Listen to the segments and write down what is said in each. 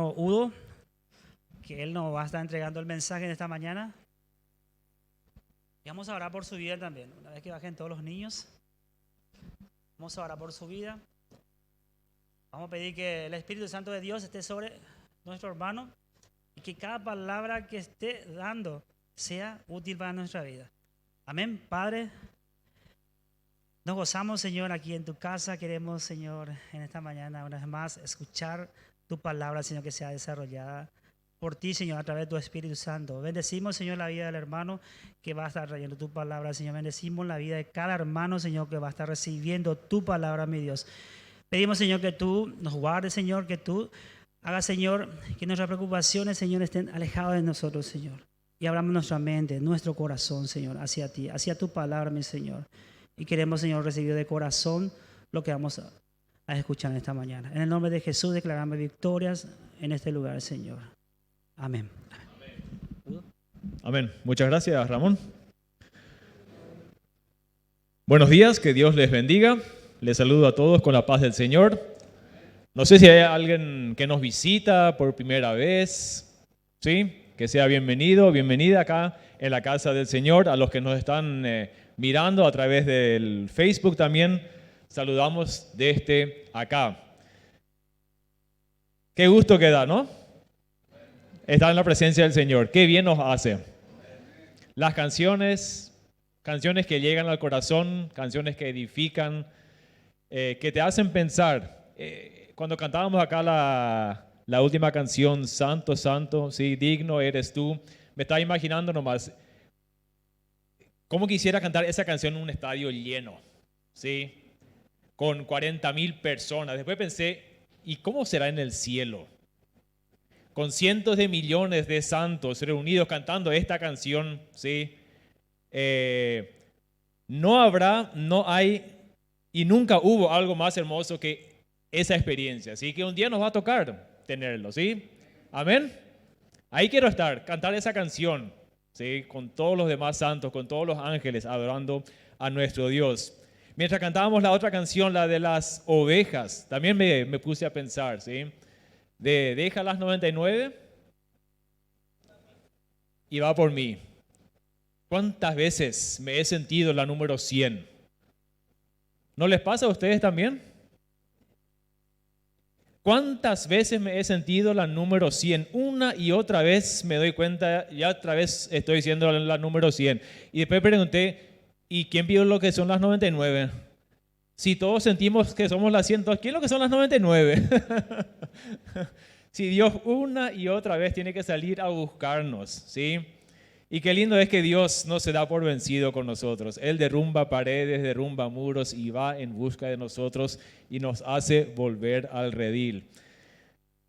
Udo, que él nos va a estar entregando el mensaje de esta mañana. Y vamos a orar por su vida también. Una vez que bajen todos los niños, vamos a orar por su vida. Vamos a pedir que el Espíritu Santo de Dios esté sobre nuestro hermano y que cada palabra que esté dando sea útil para nuestra vida. Amén. Padre, nos gozamos, Señor, aquí en tu casa. Queremos, Señor, en esta mañana una vez más escuchar tu palabra, Señor, que sea desarrollada por ti, Señor, a través de tu Espíritu Santo. Bendecimos, Señor, la vida del hermano que va a estar trayendo tu palabra, Señor. Bendecimos la vida de cada hermano, Señor, que va a estar recibiendo tu palabra, mi Dios. Pedimos, Señor, que tú nos guardes, Señor, que tú hagas, Señor, que nuestras preocupaciones, Señor, estén alejadas de nosotros, Señor. Y abramos nuestra mente, nuestro corazón, Señor, hacia ti, hacia tu palabra, mi Señor. Y queremos, Señor, recibir de corazón lo que vamos a escuchar en esta mañana. En el nombre de Jesús declaramos victorias en este lugar, Señor. Amén. Amén. Muchas gracias, Ramón. Buenos días, que Dios les bendiga. Les saludo a todos con la paz del Señor. No sé si hay alguien que nos visita por primera vez, ¿sí? Que sea bienvenido, bienvenida acá en la casa del Señor. A los que nos están mirando a través del Facebook también, saludamos desde acá. Qué gusto que da, ¿no? Estar en la presencia del Señor. Qué bien nos hace. Las canciones que llegan al corazón, canciones que edifican, que te hacen pensar. Cuando cantábamos acá la última canción, Santo, Santo, sí, digno eres tú, me estaba imaginando nomás cómo quisiera cantar esa canción en un estadio lleno, ¿sí? Con 40,000 personas. Después pensé, ¿y cómo será en el cielo? Con cientos de millones de santos reunidos cantando esta canción, ¿sí? No hay y nunca hubo algo más hermoso que esa experiencia, ¿sí? Que un día nos va a tocar tenerlo, ¿sí? Amén. Ahí quiero estar, cantar esa canción, ¿sí? Con todos los demás santos, con todos los ángeles, adorando a nuestro Dios. Mientras cantábamos la otra canción, la de las ovejas, también me puse a pensar, ¿sí? Deja las 99 y va por mí. ¿Cuántas veces me he sentido la número 100? ¿No les pasa a ustedes también? ¿Cuántas veces me he sentido la número 100? Una y otra vez me doy cuenta, ya otra vez estoy siendo la número 100. Y después pregunté, ¿y quién vio lo que son las 99? Si todos sentimos que somos las 100, ¿quién es lo que son las 99? Si Dios una y otra vez tiene que salir a buscarnos, ¿sí? Y qué lindo es que Dios no se da por vencido con nosotros. Él derrumba paredes, derrumba muros y va en busca de nosotros y nos hace volver al redil.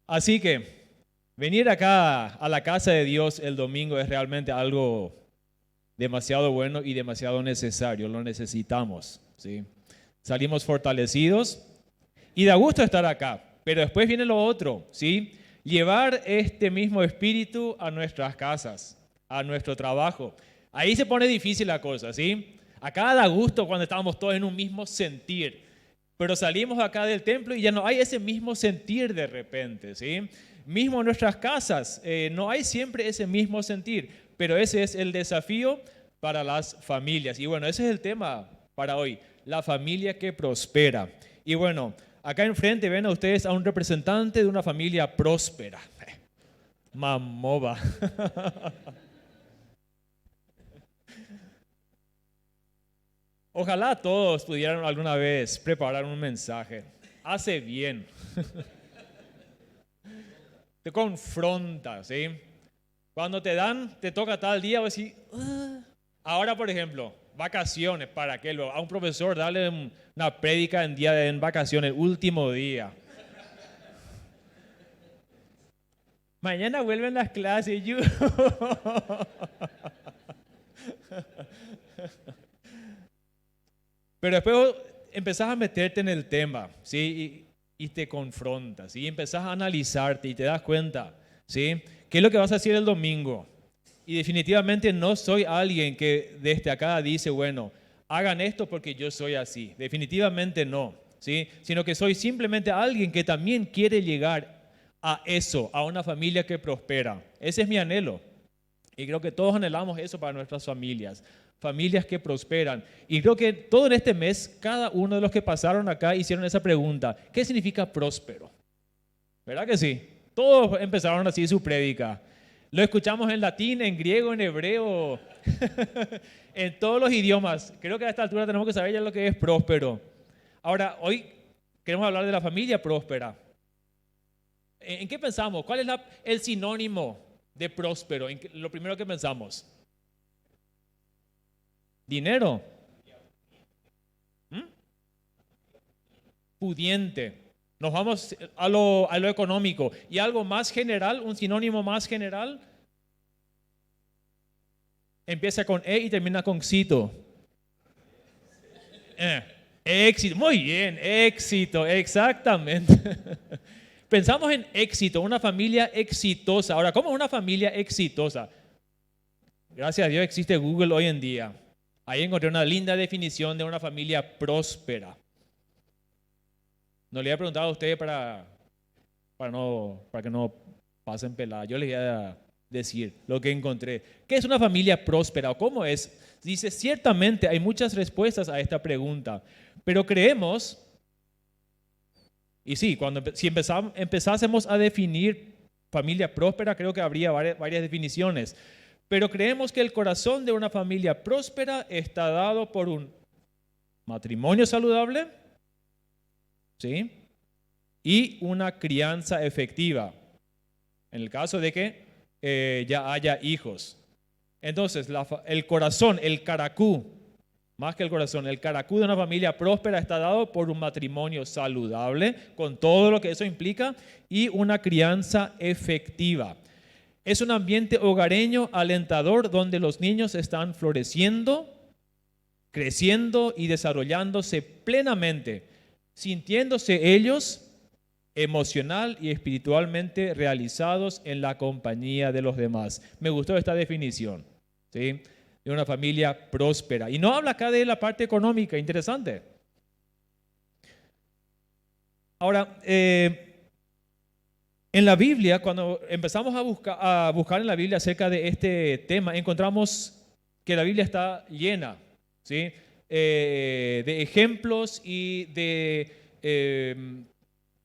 Así que venir acá a la casa de Dios el domingo es realmente algo demasiado bueno y demasiado necesario. Lo necesitamos, ¿sí? Salimos fortalecidos y da gusto estar acá. Pero después viene lo otro, ¿sí? Llevar este mismo espíritu a nuestras casas, a nuestro trabajo. Ahí se pone difícil la cosa, ¿sí? Acá da gusto cuando estamos todos en un mismo sentir, pero salimos acá del templo y ya no hay ese mismo sentir de repente, ¿sí? Mismo en nuestras casas, no hay siempre ese mismo sentir, pero ese es el desafío para las familias. Y bueno, ese es el tema para hoy, la familia que prospera. Y bueno, acá enfrente ven a ustedes a un representante de una familia próspera. Mamoba. Ojalá todos pudieran alguna vez preparar un mensaje. Hace bien. Te confronta, ¿sí? Cuando te toca tal día, vas a decir, ahora por ejemplo, vacaciones, ¿para qué? A un profesor darle una prédica en vacaciones, último día. Mañana vuelven las clases. Pero después empezás a meterte en el tema, ¿sí? Y te confrontas, ¿sí? Y empezás a analizarte y te das cuenta, ¿sí? ¿Qué es lo que vas a hacer el domingo? Y definitivamente no soy alguien que desde acá dice, bueno, hagan esto porque yo soy así. Definitivamente no, ¿sí? Sino que soy simplemente alguien que también quiere llegar a eso, a una familia que prospera. Ese es mi anhelo. Y creo que todos anhelamos eso para nuestras familias. Familias que prosperan. Y creo que todo en este mes, cada uno de los que pasaron acá hicieron esa pregunta. ¿Qué significa próspero? ¿Verdad que sí? Todos empezaron así su prédica. Lo escuchamos en latín, en griego, en hebreo, en todos los idiomas. Creo que a esta altura tenemos que saber ya lo que es próspero. Ahora, hoy queremos hablar de la familia próspera. ¿En qué pensamos? ¿Cuál es el sinónimo de próspero? Lo primero que pensamos. Dinero. Pudiente. Nos vamos a lo económico. ¿Y algo más general? ¿Un sinónimo más general? Empieza con E y termina con cito. Éxito. Muy bien, éxito, exactamente. Pensamos en éxito, una familia exitosa. Ahora, ¿cómo es una familia exitosa? Gracias a Dios existe Google hoy en día. Ahí encontré una linda definición de una familia próspera. No le había preguntado a ustedes para que no pasen peladas. Yo les voy a decir lo que encontré. ¿Qué es una familia próspera o cómo es? Dice, ciertamente hay muchas respuestas a esta pregunta, pero creemos, y sí, si empezásemos a definir familia próspera, creo que habría varias definiciones, pero creemos que el corazón de una familia próspera está dado por un matrimonio saludable, ¿sí? Y una crianza efectiva, en el caso de que ya haya hijos. Entonces, el corazón, el caracú, más que el corazón, el caracú de una familia próspera está dado por un matrimonio saludable, con todo lo que eso implica, y una crianza efectiva. Es un ambiente hogareño alentador donde los niños están floreciendo, creciendo y desarrollándose plenamente, sintiéndose ellos emocional y espiritualmente realizados en la compañía de los demás. Me gustó esta definición, ¿sí? De una familia próspera. Y no habla acá de la parte económica, interesante. Ahora, en la Biblia, cuando empezamos a buscar en la Biblia acerca de este tema, encontramos que la Biblia está llena, ¿sí? De ejemplos y de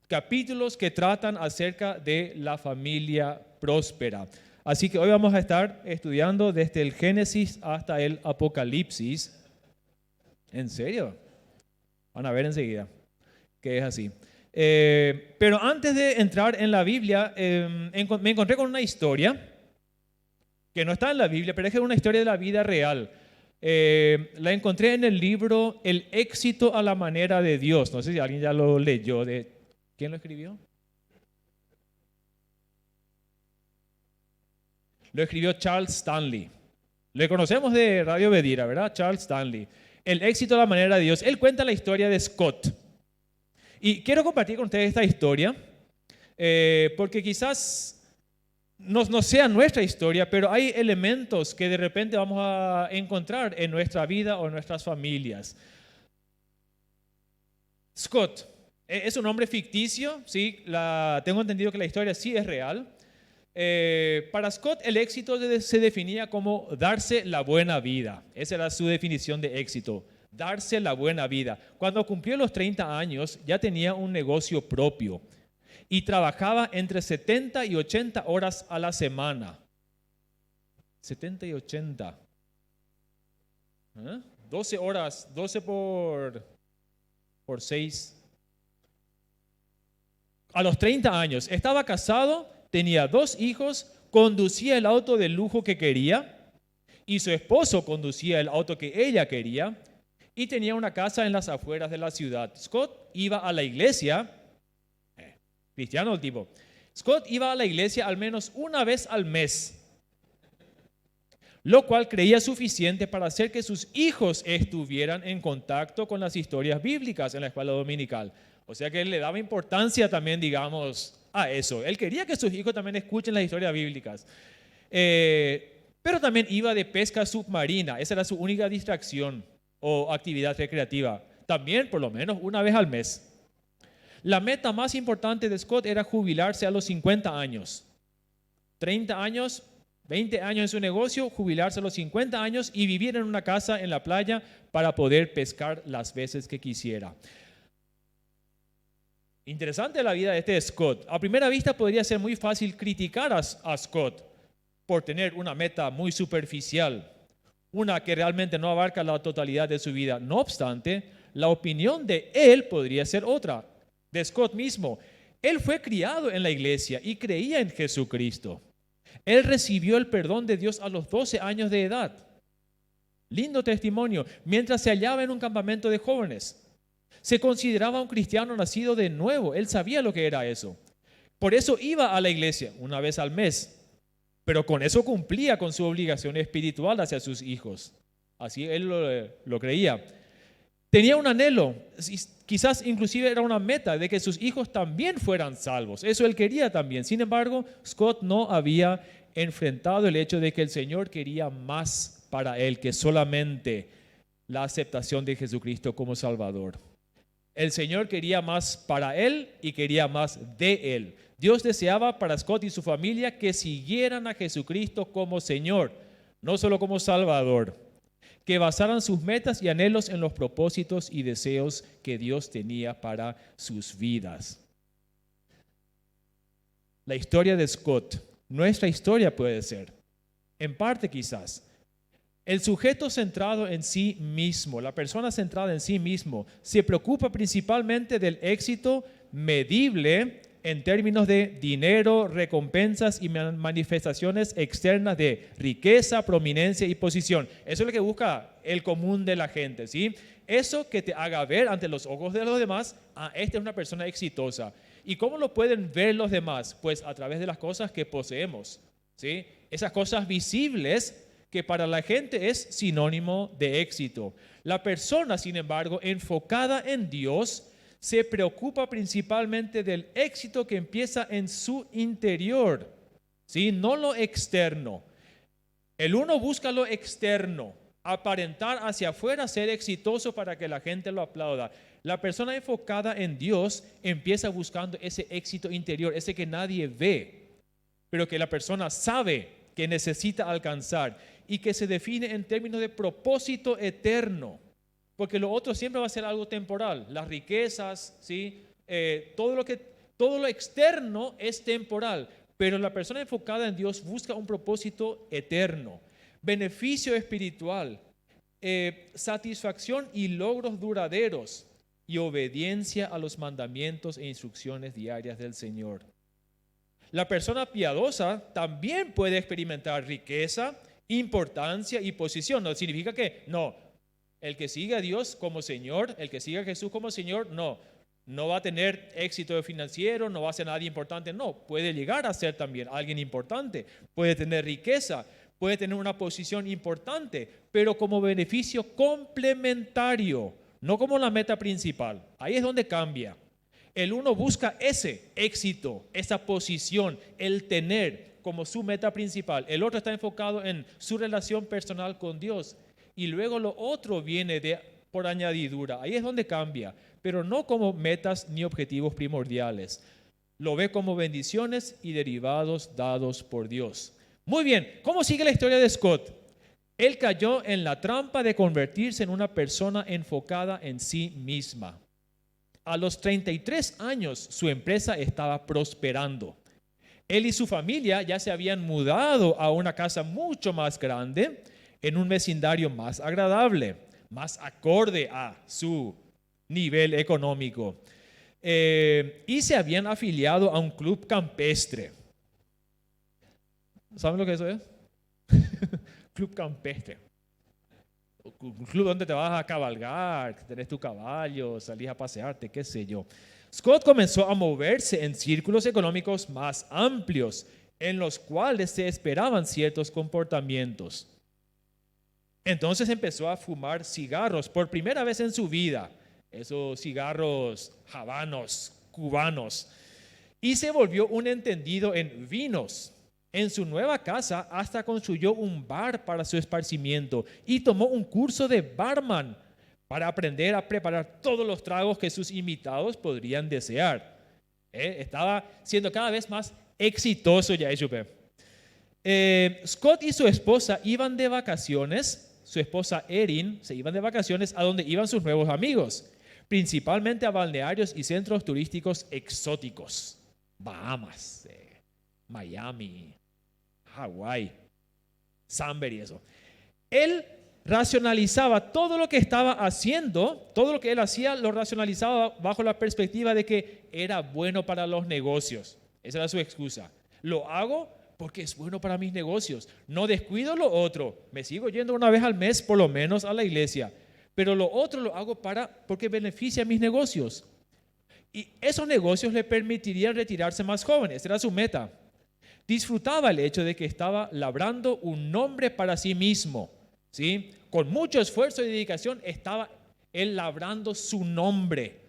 capítulos que tratan acerca de la familia próspera. Así que hoy vamos a estar estudiando desde el Génesis hasta el Apocalipsis. ¿En serio? Van a ver enseguida que es así. Pero antes de entrar en la Biblia, me encontré con una historia que no está en la Biblia, pero es una historia de la vida real. La encontré en el libro El éxito a la manera de Dios. No sé si alguien ya lo leyó. ¿Quién lo escribió? Lo escribió Charles Stanley. Le conocemos de Radio Bedira, ¿verdad? Charles Stanley. El éxito a la manera de Dios. Él cuenta la historia de Scott. Y quiero compartir con ustedes esta historia, porque quizás no sea nuestra historia, pero hay elementos que de repente vamos a encontrar en nuestra vida o en nuestras familias. Scott es un nombre ficticio, ¿sí? Tengo entendido que la historia sí es real. Para Scott el éxito se definía como darse la buena vida. Esa era su definición de éxito, darse la buena vida. Cuando cumplió los 30 años ya tenía un negocio propio y trabajaba entre 70 y 80 horas a la semana. 70 y 80. 12 horas, 12 por 6. A los 30 años estaba casado, tenía 2 hijos, conducía el auto de lujo que quería y su esposo conducía el auto que ella quería y tenía una casa en las afueras de la ciudad. Scott iba a la iglesia, cristiano el tipo. Scott iba a la iglesia al menos una vez al mes, lo cual creía suficiente para hacer que sus hijos estuvieran en contacto con las historias bíblicas en la escuela dominical. O sea que él le daba importancia también, digamos, a eso. Él quería que sus hijos también escuchen las historias bíblicas. Pero también iba de pesca submarina. Esa era su única distracción o actividad recreativa. También por lo menos una vez al mes. La meta más importante de Scott era jubilarse a los 50 años. 30 años, 20 años en su negocio, jubilarse a los 50 años y vivir en una casa en la playa para poder pescar las veces que quisiera. Interesante la vida de este Scott. A primera vista podría ser muy fácil criticar a Scott por tener una meta muy superficial, una que realmente no abarca la totalidad de su vida. No obstante, la opinión de él podría ser otra, de Scott mismo. Él fue criado en la iglesia y creía en Jesucristo. Él recibió el perdón de Dios a los 12 años de edad. Lindo testimonio. Mientras se hallaba en un campamento de jóvenes, se consideraba un cristiano nacido de nuevo. Él sabía lo que era eso. Por eso iba a la iglesia una vez al mes. Pero con eso cumplía con su obligación espiritual hacia sus hijos. Así él lo creía. Tenía un anhelo, quizás inclusive era una meta de que sus hijos también fueran salvos. Eso él quería también. Sin embargo, Scott no había enfrentado el hecho de que el Señor quería más para él que solamente la aceptación de Jesucristo como Salvador. El Señor quería más para él y quería más de él. Dios deseaba para Scott y su familia que siguieran a Jesucristo como Señor, no solo como Salvador. Que basaran sus metas y anhelos en los propósitos y deseos que Dios tenía para sus vidas. La historia de Scott, nuestra historia puede ser, en parte quizás. El sujeto centrado en sí mismo, la persona centrada en sí mismo, se preocupa principalmente del éxito medible en términos de dinero, recompensas y manifestaciones externas de riqueza, prominencia y posición. Eso es lo que busca el común de la gente, ¿sí? Eso que te haga ver ante los ojos de los demás, esta es una persona exitosa. ¿Y cómo lo pueden ver los demás? Pues a través de las cosas que poseemos, ¿sí? Esas cosas visibles que para la gente es sinónimo de éxito. La persona, sin embargo, enfocada en Dios, se preocupa principalmente del éxito que empieza en su interior, ¿sí? No lo externo. El uno busca lo externo, aparentar hacia afuera, ser exitoso para que la gente lo aplauda. La persona enfocada en Dios empieza buscando ese éxito interior, ese que nadie ve, pero que la persona sabe que necesita alcanzar y que se define en términos de propósito eterno. Porque lo otro siempre va a ser algo temporal. Las riquezas, ¿sí? Todo lo externo es temporal. Pero la persona enfocada en Dios busca un propósito eterno. Beneficio espiritual. Satisfacción y logros duraderos. Y obediencia a los mandamientos e instrucciones diarias del Señor. La persona piadosa también puede experimentar riqueza, importancia y posición. No significa que el que sigue a Dios como Señor, el que sigue a Jesús como Señor, no va a tener éxito financiero, no va a ser nadie importante. No, puede llegar a ser también alguien importante, puede tener riqueza, puede tener una posición importante, pero como beneficio complementario, no como la meta principal. Ahí es donde cambia. El uno busca ese éxito, esa posición, el tener como su meta principal. El otro está enfocado en su relación personal con Dios. Y luego lo otro viene por añadidura. Ahí es donde cambia, pero no como metas ni objetivos primordiales. Lo ve como bendiciones y derivados dados por Dios. Muy bien, ¿cómo sigue la historia de Scott? Él cayó en la trampa de convertirse en una persona enfocada en sí misma. A los 33 años su empresa estaba prosperando. Él y su familia ya se habían mudado a una casa mucho más grande, en un vecindario más agradable, más acorde a su nivel económico. Y se habían afiliado a un club campestre. ¿Saben lo que eso es? Club campestre. Un club donde te vas a cabalgar, tenés tu caballo, salís a pasearte, qué sé yo. Scott comenzó a moverse en círculos económicos más amplios, en los cuales se esperaban ciertos comportamientos. Entonces empezó a fumar cigarros por primera vez en su vida, esos cigarros habanos, cubanos, y se volvió un entendido en vinos. En su nueva casa hasta construyó un bar para su esparcimiento y tomó un curso de barman para aprender a preparar todos los tragos que sus invitados podrían desear. Estaba siendo cada vez más exitoso ya eso. Scott y su esposa iban de vacaciones, su esposa Erin se iban de vacaciones a donde iban sus nuevos amigos, principalmente a balnearios y centros turísticos exóticos. Bahamas, Miami, Hawái, Samber y eso. Él racionalizaba todo lo que estaba haciendo, todo lo que él hacía lo racionalizaba bajo la perspectiva de que era bueno para los negocios. Esa era su excusa. Lo hago porque es bueno para mis negocios. No descuido lo otro. Me sigo yendo una vez al mes por lo menos a la iglesia. Pero lo otro lo hago porque beneficia a mis negocios. Y esos negocios le permitirían retirarse más joven. Esa era su meta. Disfrutaba el hecho de que estaba labrando un nombre para sí mismo, ¿sí? Con mucho esfuerzo y dedicación estaba él labrando su nombre.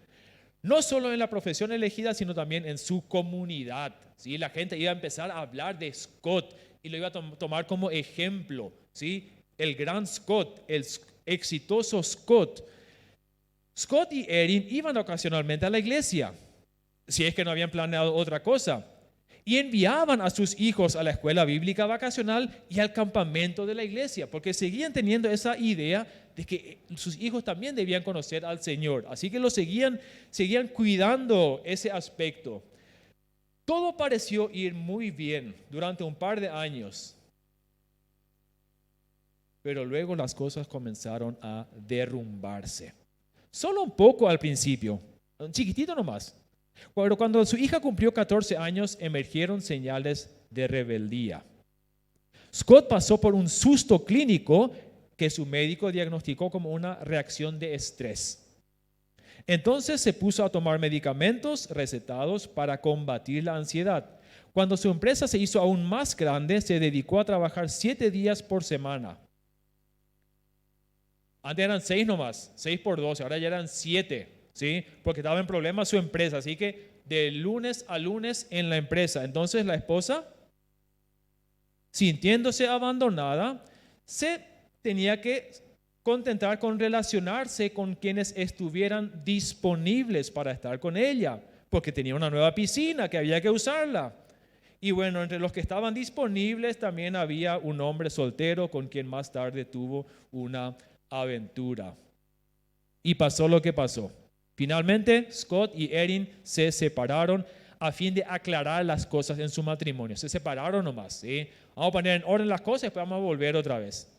No solo en la profesión elegida, sino también en su comunidad, ¿sí? La gente iba a empezar a hablar de Scott y lo iba a tomar como ejemplo, ¿sí? El gran Scott, el exitoso Scott. Scott y Erin iban ocasionalmente a la iglesia, si es que no habían planeado otra cosa, y enviaban a sus hijos a la escuela bíblica vacacional y al campamento de la iglesia, porque seguían teniendo esa idea de que sus hijos también debían conocer al Señor. Así que seguían cuidando ese aspecto. Todo pareció ir muy bien durante un par de años, pero luego las cosas comenzaron a derrumbarse. Solo un poco al principio, un chiquitito nomás. Pero cuando su hija cumplió 14 años, emergieron señales de rebeldía. Scott pasó por un susto clínico que su médico diagnosticó como una reacción de estrés. Entonces se puso a tomar medicamentos recetados para combatir la ansiedad. Cuando su empresa se hizo aún más grande, se dedicó a trabajar 7 días por semana. Antes eran 6 nomás, 6 por 12, ahora ya eran 7. ¿Sí? Porque estaba en problemas su empresa, así que de lunes a lunes en la empresa. Entonces la esposa, sintiéndose abandonada, se tenía que contentar con relacionarse con quienes estuvieran disponibles para estar con ella, porque tenía una nueva piscina que había que usarla. Y bueno, entre los que estaban disponibles también había un hombre soltero con quien más tarde tuvo una aventura. Y pasó lo que pasó. Finalmente, Scott y Erin se separaron a fin de aclarar las cosas en su matrimonio. Se separaron nomás, ¿sí? Vamos a poner en orden las cosas y después vamos a volver otra vez.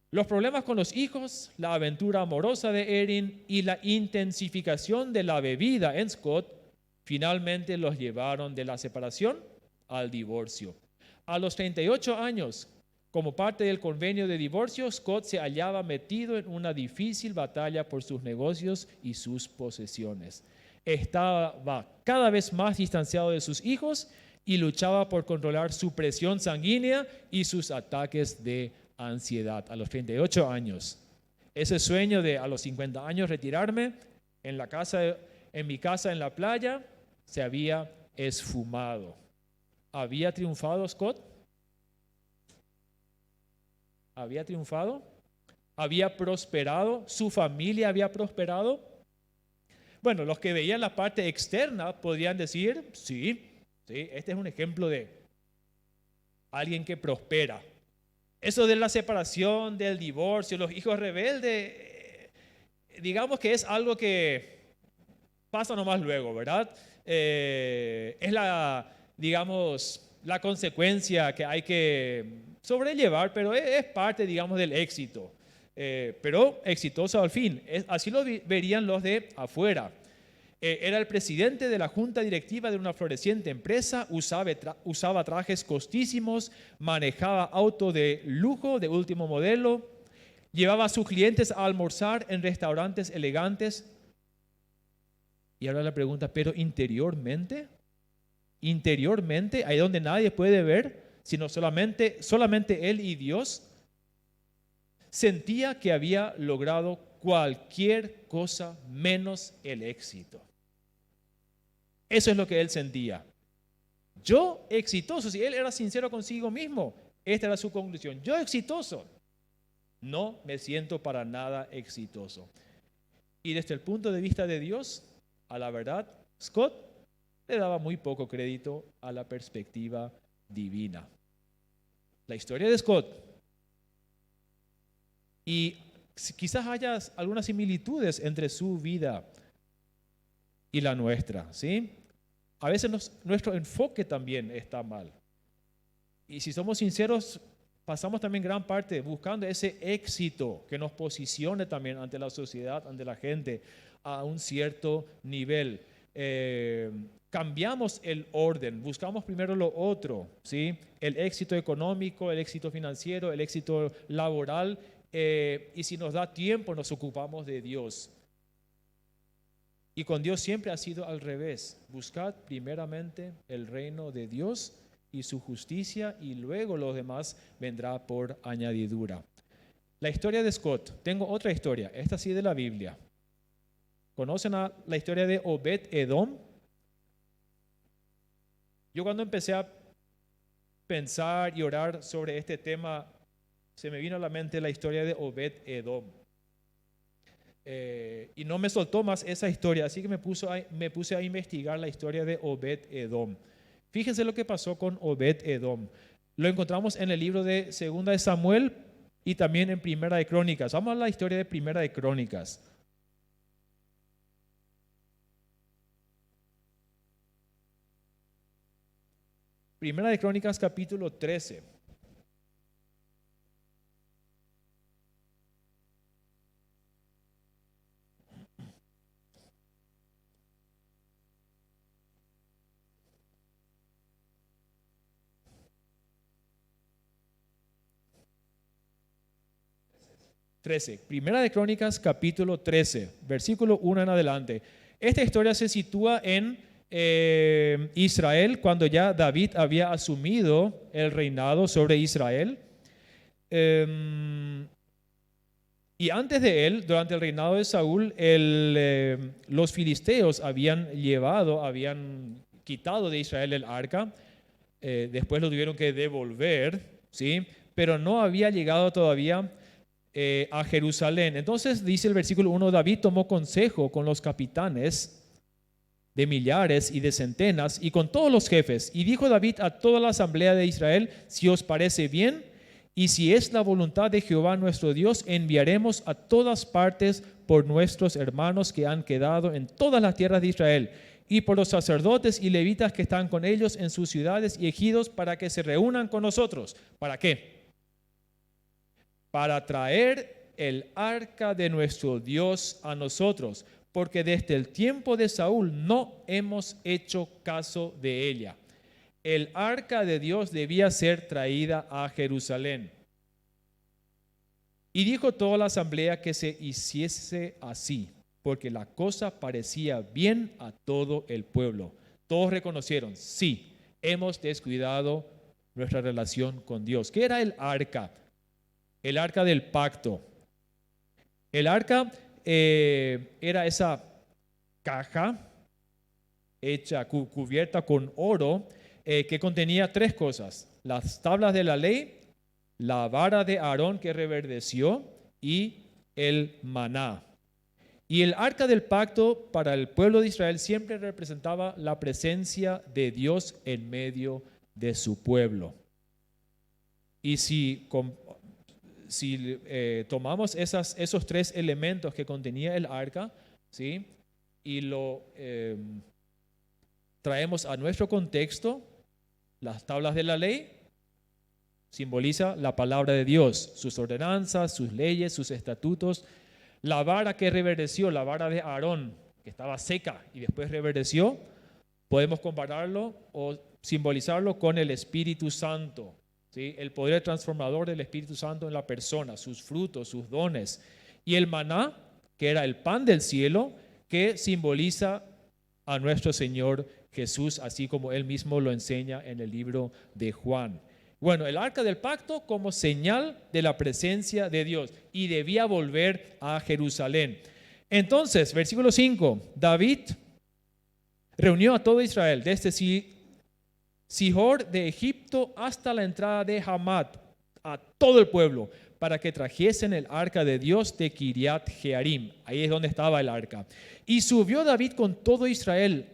Los problemas con los hijos, la aventura amorosa de Erin y la intensificación de la bebida en Scott finalmente los llevaron de la separación al divorcio. A los 38 años, como parte del convenio de divorcio, Scott se hallaba metido en una difícil batalla por sus negocios y sus posesiones. Estaba cada vez más distanciado de sus hijos y luchaba por controlar su presión sanguínea y sus ataques de ansiedad. A los 38 años, ese sueño de a los 50 años retirarme en mi casa en la playa, se había esfumado. ¿Había triunfado Scott? ¿Había triunfado? ¿Había prosperado? ¿Su familia había prosperado? Bueno, los que veían la parte externa podrían decir, sí, este es un ejemplo de alguien que prospera. Eso de la separación, del divorcio, los hijos rebeldes, digamos que es algo que pasa nomás luego, ¿verdad? Es la consecuencia que hay que sobrellevar, pero es parte, digamos, del éxito. Pero exitoso al fin. Así lo verían los de afuera. Era el presidente de la junta directiva de una floreciente empresa, usaba trajes costísimos, manejaba auto de lujo de último modelo, llevaba a sus clientes a almorzar en restaurantes elegantes. Y ahora la pregunta, ¿pero interiormente? Interiormente, ahí donde nadie puede ver, sino solamente él y Dios, sentía que había logrado cualquier cosa menos el éxito. Eso es lo que él sentía. Yo exitoso, si él era sincero consigo mismo, esta era su conclusión. Yo exitoso. No me siento para nada exitoso. Y desde el punto de vista de Dios, a la verdad, Scott le daba muy poco crédito a la perspectiva divina. La historia de Scott. Y quizás haya algunas similitudes entre su vida y la nuestra, ¿sí? A veces nuestro enfoque también está mal. Y si somos sinceros, pasamos también gran parte buscando ese éxito que nos posicione también ante la sociedad, ante la gente, a un cierto nivel. Cambiamos el orden, buscamos primero lo otro, ¿sí? El éxito económico, el éxito financiero, el éxito laboral, y si nos da tiempo nos ocupamos de Dios. Y con Dios siempre ha sido al revés. Buscad primeramente el reino de Dios y su justicia, y luego lo demás vendrá por añadidura. La historia de Scott. Tengo otra historia, esta sí de la Biblia. ¿Conocen la historia de Obed-Edom? Yo cuando empecé a pensar y orar sobre este tema, se me vino a la mente la historia de Obed-Edom. Y no me soltó más esa historia, así que me puse a investigar la historia de Obed-Edom. Fíjense lo que pasó con Obed-Edom. Lo encontramos en el libro de Segunda de Samuel y también en Primera de Crónicas. Vamos a la historia de Primera de Crónicas. Primera de Crónicas capítulo 13. Primera de Crónicas capítulo 13, versículo 1 en adelante. Esta historia se sitúa en Israel, cuando ya David había asumido el reinado sobre Israel. Y antes de él, durante el reinado de Saúl, los filisteos habían quitado de Israel el arca. Después lo tuvieron que devolver, ¿sí? Pero no había llegado todavía a Jerusalén. Entonces dice el versículo 1, David tomó consejo con los capitanes de millares y de centenas y con todos los jefes. Y dijo David a toda la asamblea de Israel: si os parece bien y si es la voluntad de Jehová nuestro Dios, enviaremos a todas partes por nuestros hermanos que han quedado en todas las tierras de Israel, y por los sacerdotes y levitas que están con ellos en sus ciudades y ejidos, para que se reúnan con nosotros. ¿Para qué? Para traer el arca de nuestro Dios a nosotros, porque desde el tiempo de Saúl no hemos hecho caso de ella. El arca de Dios debía ser traída a Jerusalén. Y dijo toda la asamblea que se hiciese así, porque la cosa parecía bien a todo el pueblo. Todos reconocieron: sí, hemos descuidado nuestra relación con Dios. ¿Qué era el arca? El arca del pacto. El arca era esa caja hecha, cubierta con oro, que contenía tres cosas: las tablas de la ley, la vara de Aarón que reverdeció y el maná. Y el arca del pacto para el pueblo de Israel siempre representaba la presencia de Dios en medio de su pueblo. Y si tomamos esos tres elementos que contenía el arca, ¿sí? Y lo traemos a nuestro contexto, las tablas de la ley simboliza la palabra de Dios, sus ordenanzas, sus leyes, sus estatutos. La vara que reverdeció, la vara de Aarón, que estaba seca y después reverdeció, podemos compararlo o simbolizarlo con el Espíritu Santo, ¿sí? El poder transformador del Espíritu Santo en la persona, sus frutos, sus dones. Y el maná, que era el pan del cielo, que simboliza a nuestro Señor Jesús, así como Él mismo lo enseña en el libro de Juan. Bueno, el arca del pacto como señal de la presencia de Dios, y debía volver a Jerusalén. Entonces, versículo 5, David reunió a todo Israel, desde Sihor de Egipto hasta la entrada de Hamat, a todo el pueblo para que trajesen el arca de Dios de Kiriat Jearim. Ahí es donde estaba el arca. Y subió David con todo Israel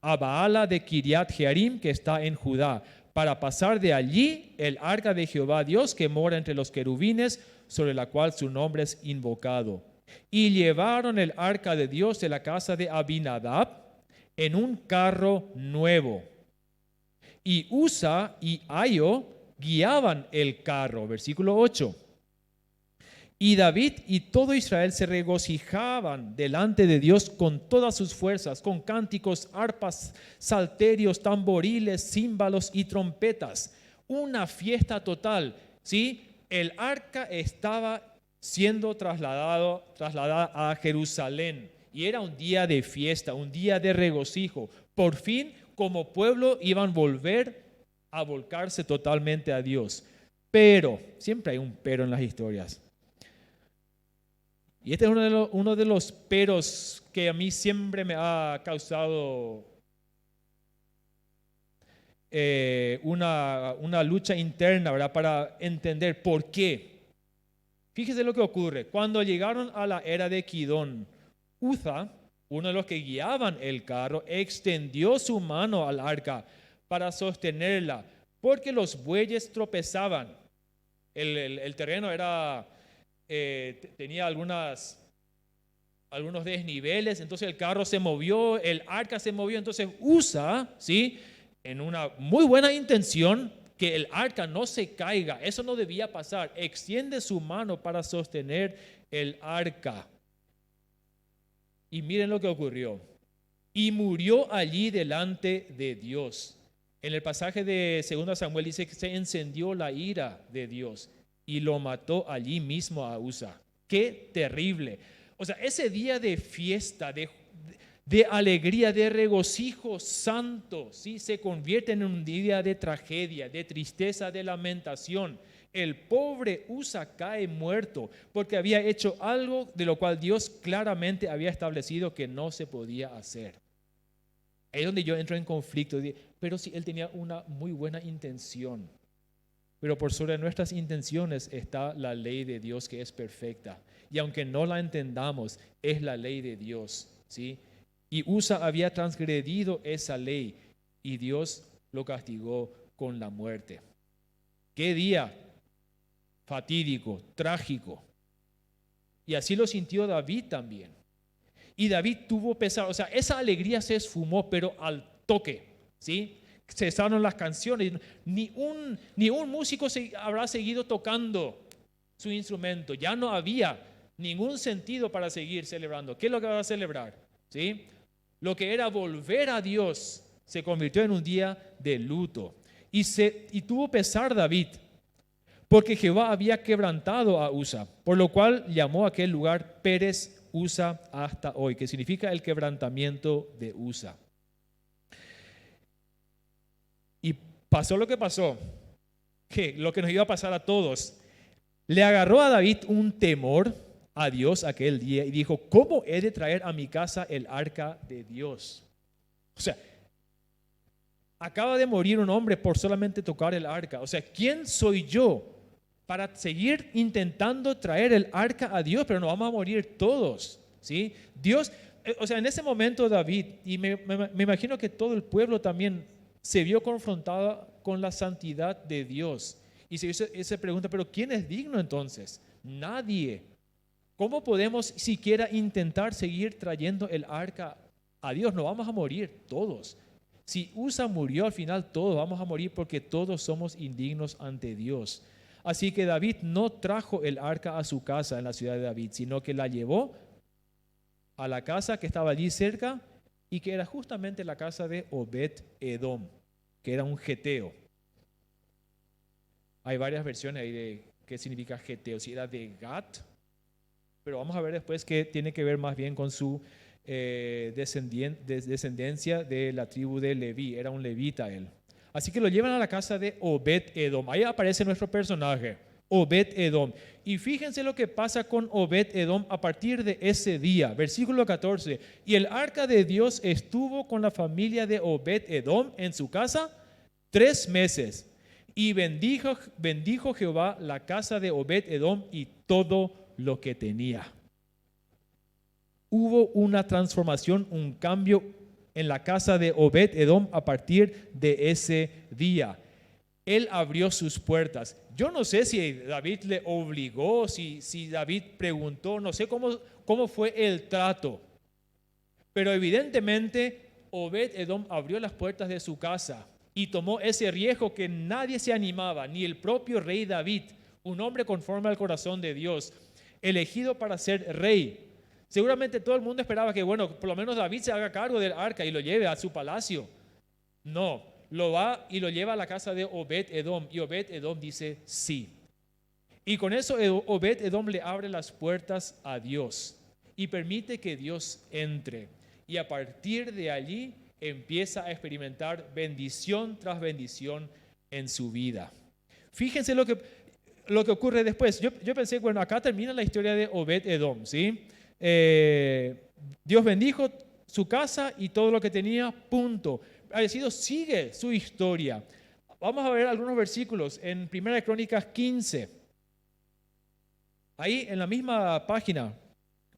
a Baala de Kiriat Jearim, que está en Judá, para pasar de allí el arca de Jehová Dios que mora entre los querubines, sobre la cual su nombre es invocado. Y llevaron el arca de Dios de la casa de Abinadab en un carro nuevo. Y Usa y Aio guiaban el carro. Versículo 8. Y David y todo Israel se regocijaban delante de Dios con todas sus fuerzas, con cánticos, arpas, salterios, tamboriles, címbalos y trompetas. Una fiesta total, ¿sí? El arca estaba siendo trasladada a Jerusalén y era un día de fiesta, un día de regocijo. Por fin, como pueblo, iban a volver a volcarse totalmente a Dios. Pero, siempre hay un pero en las historias. Y este es uno de los peros que a mí siempre me ha causado una lucha interna, ¿verdad? Para entender por qué. Fíjese lo que ocurre. Cuando llegaron a la era de Kidón, Uza, uno de los que guiaban el carro, extendió su mano al arca para sostenerla, porque los bueyes tropezaban. El terreno era... tenía algunos desniveles, entonces el carro se movió, el arca se movió, entonces Usa, ¿sí? En una muy buena intención, que el arca no se caiga, eso no debía pasar, extiende su mano para sostener el arca. Y miren lo que ocurrió. Y murió allí delante de Dios. En el pasaje de 2 Samuel dice que se encendió la ira de Dios y lo mató allí mismo a Usa. ¡Qué terrible! O sea, ese día de fiesta, de alegría, de regocijo santo, ¿sí? Se convierte en un día de tragedia, de tristeza, de lamentación. El pobre Usa cae muerto porque había hecho algo de lo cual Dios claramente había establecido que no se podía hacer. Ahí es donde yo entro en conflicto. Pero si él tenía una muy buena intención. Pero por sobre nuestras intenciones está la ley de Dios que es perfecta. Y aunque no la entendamos, es la ley de Dios, ¿sí? Y Usa había transgredido esa ley y Dios lo castigó con la muerte. ¡Qué día fatídico, trágico! Y así lo sintió David también. Y David tuvo pesar, o sea, esa alegría se esfumó, pero al toque, ¿sí? Cesaron las canciones, ni un músico habrá seguido tocando su instrumento, ya no había ningún sentido para seguir celebrando. ¿Qué es lo que va a celebrar? ¿Sí? Lo que era volver a Dios se convirtió en un día de luto. Y tuvo pesar David, porque Jehová había quebrantado a Usa, por lo cual llamó a aquel lugar Pérez Usa hasta hoy, que significa el quebrantamiento de Usa. Y pasó lo que pasó, que lo que nos iba a pasar a todos. Le agarró a David un temor a Dios aquel día y dijo: ¿cómo he de traer a mi casa el arca de Dios? O sea, acaba de morir un hombre por solamente tocar el arca. O sea, ¿quién soy yo para seguir intentando traer el arca a Dios? Pero nos vamos a morir todos, ¿sí? Dios, o sea, en ese momento David, y me imagino que todo el pueblo también se vio confrontado con la santidad de Dios. Y se pregunta, ¿pero quién es digno entonces? Nadie. ¿Cómo podemos siquiera intentar seguir trayendo el arca a Dios? Nos vamos a morir todos. Si Usa murió, al final todos vamos a morir porque todos somos indignos ante Dios. Así que David no trajo el arca a su casa en la ciudad de David, sino que la llevó a la casa que estaba allí cerca y que era justamente la casa de Obed-Edom, que era un geteo. Hay varias versiones ahí de qué significa geteo, si era de Gat, pero vamos a ver después que tiene que ver más bien con su descendencia de la tribu de Leví, era un levita él. Así que lo llevan a la casa de Obed-Edom. Ahí aparece nuestro personaje, Obed-Edom. Y fíjense lo que pasa con Obed-Edom a partir de ese día. Versículo 14. Y el arca de Dios estuvo con la familia de Obed-Edom en su casa 3 meses. Y bendijo Jehová la casa de Obed-Edom y todo lo que tenía. Hubo una transformación, un cambio en la casa de Obed-Edom a partir de ese día. Él abrió sus puertas. Yo no sé si David le obligó, si David preguntó, no sé cómo fue el trato. Pero evidentemente Obed-Edom abrió las puertas de su casa y tomó ese riesgo que nadie se animaba, ni el propio rey David, un hombre conforme al corazón de Dios, elegido para ser rey. Seguramente todo el mundo esperaba que, bueno, por lo menos David se haga cargo del arca y lo lleve a su palacio. No, lo va y lo lleva a la casa de Obed-Edom, y Obed-Edom dice sí. Y con eso Obed-Edom le abre las puertas a Dios y permite que Dios entre. Y a partir de allí empieza a experimentar bendición tras bendición en su vida. Fíjense lo que ocurre después. Yo pensé, bueno, acá termina la historia de Obed-Edom, ¿sí? Dios bendijo su casa y todo lo que tenía, punto. Sigue su historia. Vamos a ver algunos versículos en 1 Crónicas 15. Ahí en la misma página,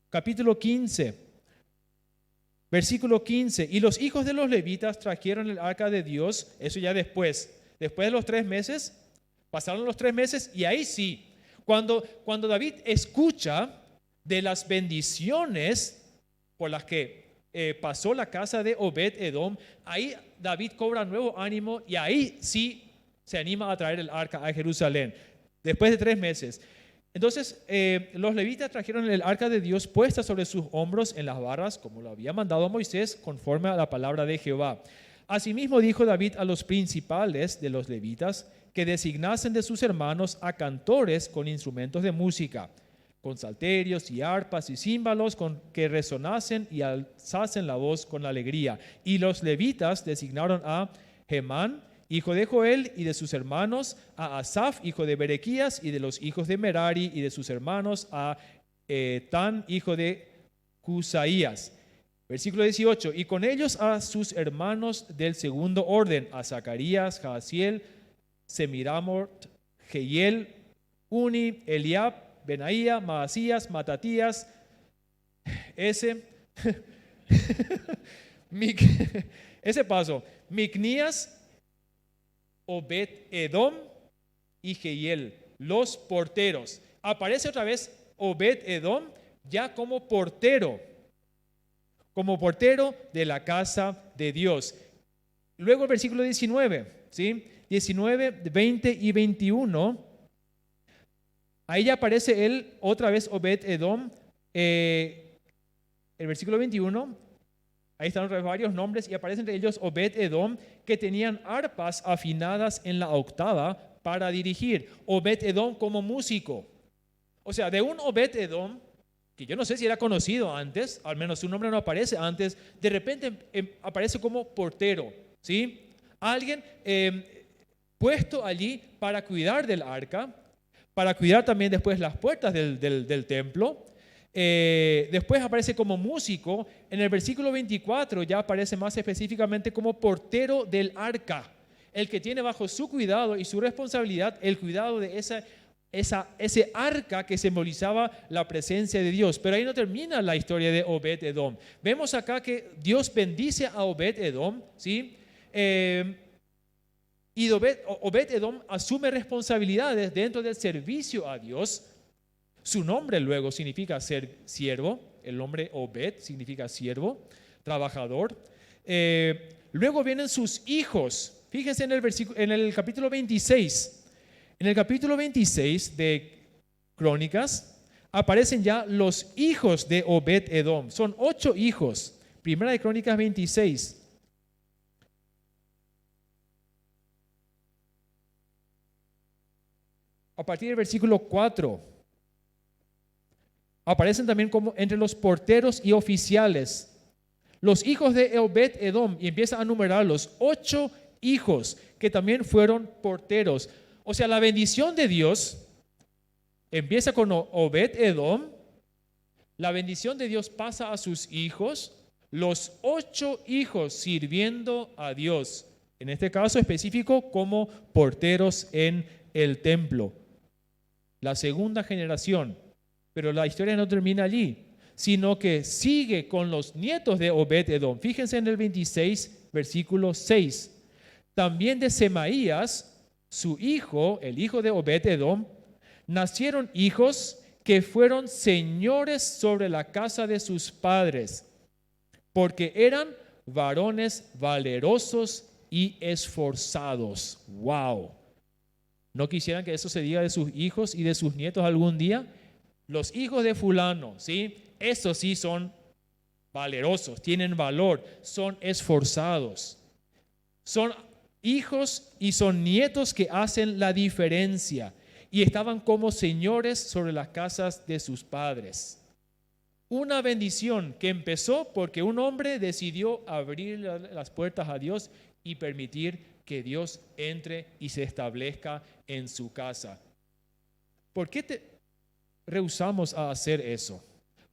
capítulo 15, versículo 15. Y los hijos de los levitas trajeron el arca de Dios, eso ya después de los 3 meses, pasaron los 3 meses y ahí sí, cuando David escucha de las bendiciones por las que pasó la casa de Obed-Edom, ahí David cobra nuevo ánimo y ahí sí se anima a traer el arca a Jerusalén, después de 3 meses. Entonces los levitas trajeron el arca de Dios puesta sobre sus hombros en las barras, como lo había mandado Moisés, conforme a la palabra de Jehová. Asimismo dijo David a los principales de los levitas que designasen de sus hermanos a cantores con instrumentos de música, con salterios y arpas y címbalos con que resonasen y alzasen la voz con alegría. Y los levitas designaron a Hemán, hijo de Joel, y de sus hermanos, a Asaf, hijo de Berequías, y de los hijos de Merari, y de sus hermanos, a Tan, hijo de Cusaías. Versículo 18, y con ellos a sus hermanos del segundo orden, a Zacarías, Jaasiel, Semiramot, Jehiel, Uni, Eliab, Benaía, Maasías, Matatías, ese paso, Micnías, Obed-Edom y Jehiel, los porteros. Aparece otra vez Obed-Edom ya como portero de la casa de Dios. Luego el versículo 19, ¿sí? 19, 20 y 21. Ahí ya aparece él, otra vez Obed-Edom, el versículo 21, ahí están otra vez varios nombres y aparecen entre ellos Obed-Edom, que tenían arpas afinadas en la octava para dirigir. Obed-Edom como músico. O sea, de un Obed-Edom, que yo no sé si era conocido antes, al menos su nombre no aparece antes, de repente aparece como portero, ¿sí? Alguien puesto allí para cuidar del arca, para cuidar también después las puertas del templo. Después aparece como músico. En el versículo 24 ya aparece más específicamente como portero del arca, el que tiene bajo su cuidado y su responsabilidad el cuidado de ese arca que simbolizaba la presencia de Dios. Pero ahí no termina la historia de Obed-Edom. Vemos acá que Dios bendice a Obed-Edom, ¿sí? Y Obed-Edom asume responsabilidades dentro del servicio a Dios. Su nombre luego significa ser siervo. El nombre Obed significa siervo, trabajador. Luego vienen sus hijos. Fíjense en el capítulo 26. En el capítulo 26 de Crónicas aparecen ya los hijos de Obed-Edom. Son 8 hijos. Primera de Crónicas 26. A partir del versículo 4, aparecen también como entre los porteros y oficiales los hijos de Obed-Edom, y empieza a numerarlos, 8 hijos que también fueron porteros. O sea, la bendición de Dios empieza con Obed-Edom, la bendición de Dios pasa a sus hijos, los 8 hijos sirviendo a Dios. en este caso específico como porteros en el templo. La segunda generación, pero la historia no termina allí, sino que sigue con los nietos de Obed-Edom. Fíjense en el 26, versículo 6. También de Semaías, su hijo, el hijo de Obed-Edom, nacieron hijos que fueron señores sobre la casa de sus padres, porque eran varones valerosos y esforzados. ¡Wow! ¿No quisieran que eso se diga de sus hijos y de sus nietos algún día? Los hijos de fulano, ¿sí? Esos sí son valerosos, tienen valor, son esforzados. Son hijos y son nietos que hacen la diferencia y estaban como señores sobre las casas de sus padres. Una bendición que empezó porque un hombre decidió abrir las puertas a Dios y permitir que Dios entre y se establezca en su casa. ¿Por qué rehusamos a hacer eso?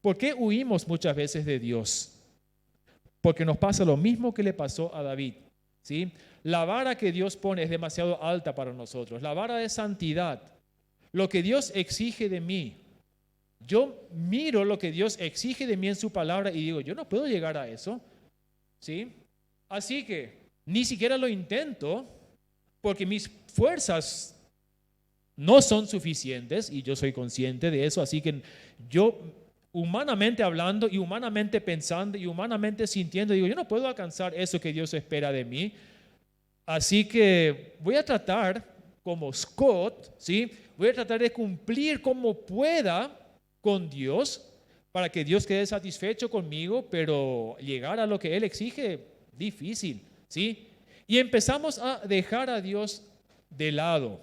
¿Por qué huimos muchas veces de Dios? Porque nos pasa lo mismo que le pasó a David, ¿sí? La vara que Dios pone es demasiado alta para nosotros, la vara de santidad, lo que Dios exige de mí. Yo miro lo que Dios exige de mí en su palabra y digo, yo no puedo llegar a eso, ¿sí? Así que ni siquiera lo intento porque mis fuerzas no son suficientes y yo soy consciente de eso, así que yo humanamente hablando y humanamente pensando y humanamente sintiendo, digo, yo no puedo alcanzar eso que Dios espera de mí, así que voy a tratar como Scott, ¿sí? Voy a tratar de cumplir como pueda con Dios para que Dios quede satisfecho conmigo, pero llegar a lo que Él exige, difícil, ¿sí? Y empezamos a dejar a Dios de lado,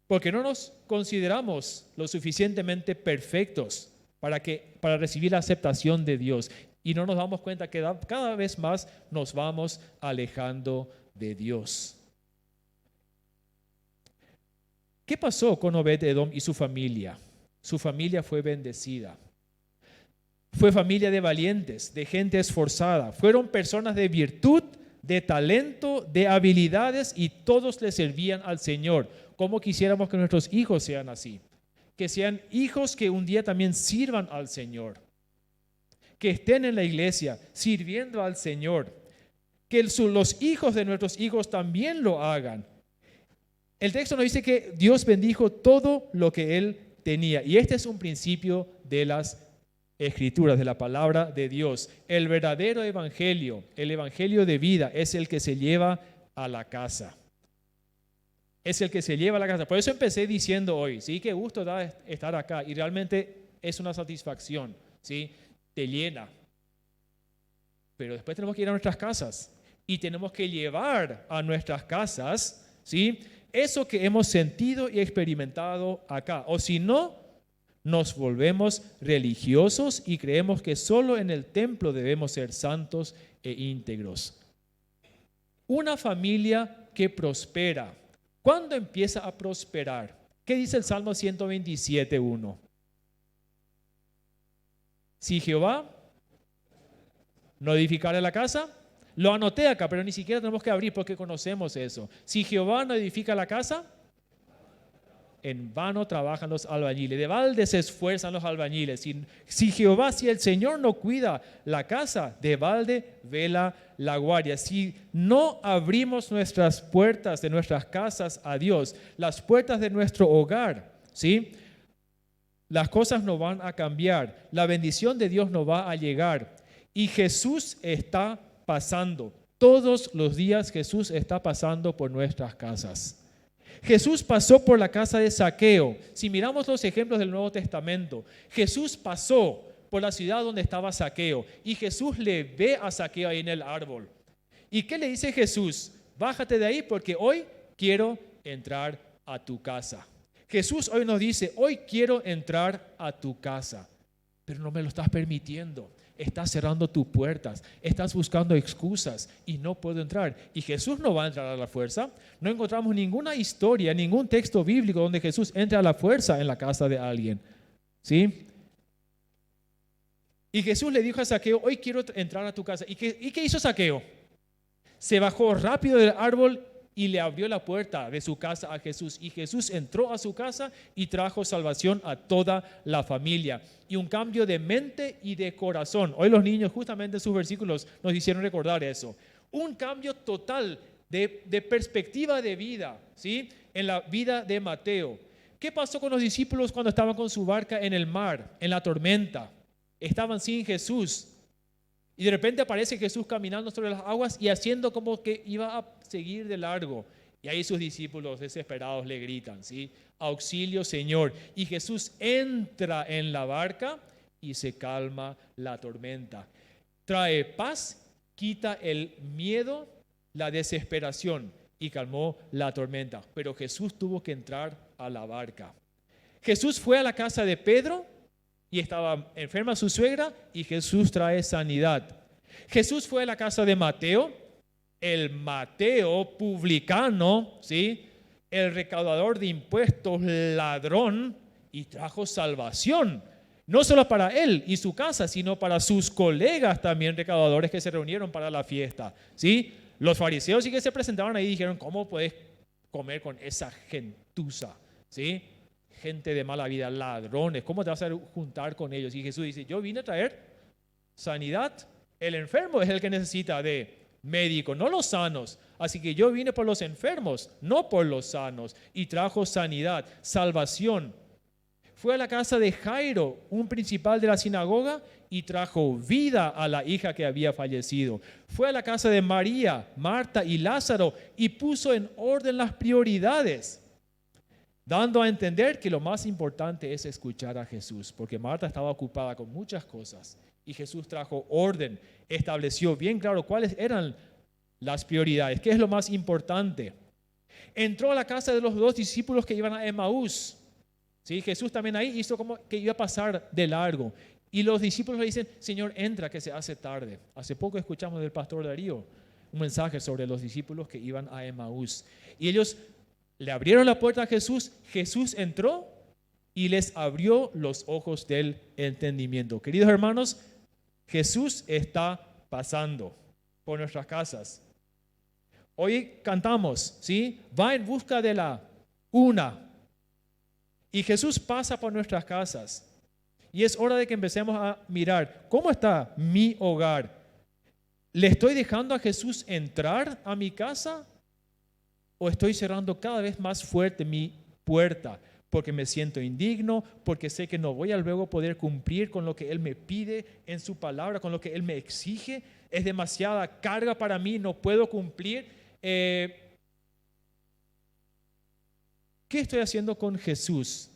porque no nos consideramos lo suficientemente perfectos para recibir la aceptación de Dios. Y no nos damos cuenta que cada vez más nos vamos alejando de Dios. ¿Qué pasó con Obed-Edom y su familia? Su familia fue bendecida. Fue familia de valientes, de gente esforzada. Fueron personas de virtud, de talento, de habilidades y todos le servían al Señor. ¿Cómo quisiéramos que nuestros hijos sean así? Que sean hijos que un día también sirvan al Señor. Que estén en la iglesia sirviendo al Señor. Que los hijos de nuestros hijos también lo hagan. El texto nos dice que Dios bendijo todo lo que Él tenía. Y este es un principio de las Escrituras, de la palabra de Dios. El verdadero evangelio, el evangelio de vida, es el que se lleva a la casa. Es el que se lleva a la casa. Por eso empecé diciendo hoy, ¿sí? Qué gusto da estar acá. Y realmente es una satisfacción, ¿sí? Te llena. Pero después tenemos que ir a nuestras casas. Y tenemos que llevar a nuestras casas, ¿sí? Eso que hemos sentido y experimentado acá. O si no, nos volvemos religiosos y creemos que solo en el templo debemos ser santos e íntegros. Una familia que prospera. ¿Cuándo empieza a prosperar? ¿Qué dice el Salmo 127:1? Si Jehová no edificare la casa, lo anoté acá, pero ni siquiera tenemos que abrir porque conocemos eso. Si Jehová no edifica la casa, en vano trabajan los albañiles, de balde se esfuerzan los albañiles. Si el Señor no cuida la casa, de balde vela la guardia. Si no abrimos nuestras puertas de nuestras casas a Dios, las puertas de nuestro hogar, ¿sí? Las cosas no van a cambiar, la bendición de Dios no va a llegar. Y Jesús está pasando, todos los días Jesús está pasando por nuestras casas. Jesús pasó por la casa de Zaqueo. Si miramos los ejemplos del Nuevo Testamento, Jesús pasó por la ciudad donde estaba Zaqueo y Jesús le ve a Zaqueo ahí en el árbol. ¿Y qué le dice Jesús? Bájate de ahí porque hoy quiero entrar a tu casa. Jesús hoy nos dice, hoy quiero entrar a tu casa, pero no me lo estás permitiendo. Estás cerrando tus puertas, estás buscando excusas y no puedo entrar. Y Jesús no va a entrar a la fuerza. No encontramos ninguna historia, ningún texto bíblico donde Jesús entre a la fuerza en la casa de alguien, ¿sí? Y Jesús le dijo a Zaqueo, hoy quiero entrar a tu casa. ¿Y qué hizo Zaqueo? se bajó rápido del árbol y le abrió la puerta de su casa a Jesús. Y Jesús entró a su casa y trajo salvación a toda la familia. Y un cambio de mente y de corazón. Hoy los niños, justamente en sus versículos, nos hicieron recordar eso. Un cambio total de perspectiva de vida, ¿sí? En la vida de Mateo. ¿Qué pasó con los discípulos cuando estaban con su barca en el mar, en la tormenta? Estaban sin Jesús. Y de repente aparece Jesús caminando sobre las aguas y haciendo como que iba a seguir de largo. Y ahí sus discípulos desesperados le gritan, ¿sí? Auxilio, Señor. Y Jesús entra en la barca y se calma la tormenta. Trae paz, quita el miedo, la desesperación y calmó la tormenta. Pero Jesús tuvo que entrar a la barca. Jesús fue a la casa de Pedro y estaba enferma su suegra y Jesús trae sanidad. Jesús fue a la casa de Mateo, el Mateo publicano, ¿sí? El recaudador de impuestos, ladrón, y trajo salvación. No solo para él y su casa, sino para sus colegas también recaudadores que se reunieron para la fiesta, ¿sí? Los fariseos sí que se presentaban ahí y dijeron, ¿cómo puedes comer con esa gentuza? ¿Sí? Gente de mala vida, ladrones, ¿cómo te vas a juntar con ellos? Y Jesús dice, yo vine a traer sanidad. El enfermo es el que necesita de médico, no los sanos. Así que yo vine por los enfermos, no por los sanos. Y trajo sanidad, salvación. Fue a la casa de Jairo, un principal de la sinagoga, y trajo vida a la hija que había fallecido. Fue a la casa de María, Marta y Lázaro y puso en orden las prioridades, dando a entender que lo más importante es escuchar a Jesús, porque Marta estaba ocupada con muchas cosas y Jesús trajo orden, estableció bien claro cuáles eran las prioridades, qué es lo más importante. Entró a la casa de los 2 discípulos que iban a Emaús. ¿Sí? Jesús también ahí hizo como que iba a pasar de largo. Y los discípulos le dicen, Señor, entra que se hace tarde. Hace poco escuchamos del pastor Darío un mensaje sobre los discípulos que iban a Emaús. Y ellos le abrieron la puerta a Jesús. Jesús entró y les abrió los ojos del entendimiento. Queridos hermanos, Jesús está pasando por nuestras casas. Hoy cantamos, ¿sí? Va en busca de la una. Y Jesús pasa por nuestras casas. Y es hora de que empecemos a mirar, ¿cómo está mi hogar? ¿Le estoy dejando a Jesús entrar a mi casa? ¿O estoy cerrando cada vez más fuerte mi puerta? Porque me siento indigno, porque sé que no voy a luego poder cumplir con lo que Él me pide en su palabra, con lo que Él me exige. Es demasiada carga para mí, no puedo cumplir. ¿Qué estoy haciendo con Jesús?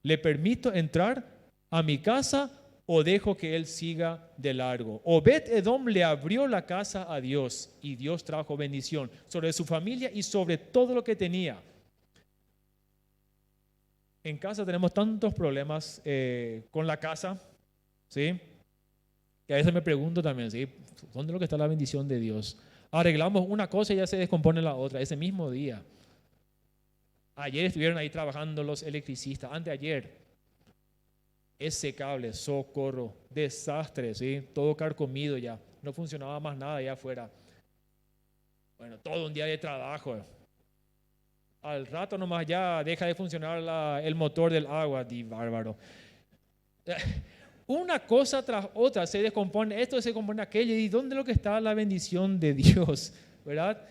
¿Le permito entrar a mi casa o dejo que Él siga de largo? Obed-Edom le abrió la casa a Dios y Dios trajo bendición sobre su familia y sobre todo lo que tenía. En casa tenemos tantos problemas con la casa, ¿sí? Y a veces me pregunto también, ¿sí? ¿Dónde es lo que está la bendición de Dios? Arreglamos una cosa y ya se descompone la otra, ese mismo día. Ayer estuvieron ahí trabajando los electricistas, anteayer. Ese cable, socorro, desastre, ¿sí? Todo carcomido ya, no funcionaba más nada allá afuera. Bueno, todo un día de trabajo. Al rato nomás ya deja de funcionar el motor del agua, bárbaro. Una cosa tras otra se descompone, esto se descompone aquello, y ¿dónde es lo que está la bendición de Dios? ¿Verdad?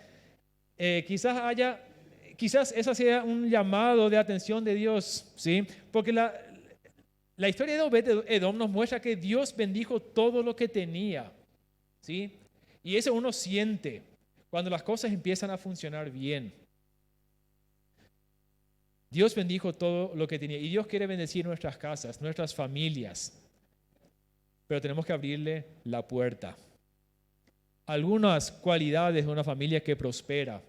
Quizás ese sea un llamado de atención de Dios, ¿sí? Porque la historia de Obed-Edom nos muestra que Dios bendijo todo lo que tenía, ¿sí? Y eso uno siente cuando las cosas empiezan a funcionar bien. Dios bendijo todo lo que tenía y Dios quiere bendecir nuestras casas, nuestras familias, pero tenemos que abrirle la puerta. Algunas cualidades de una familia que prospera.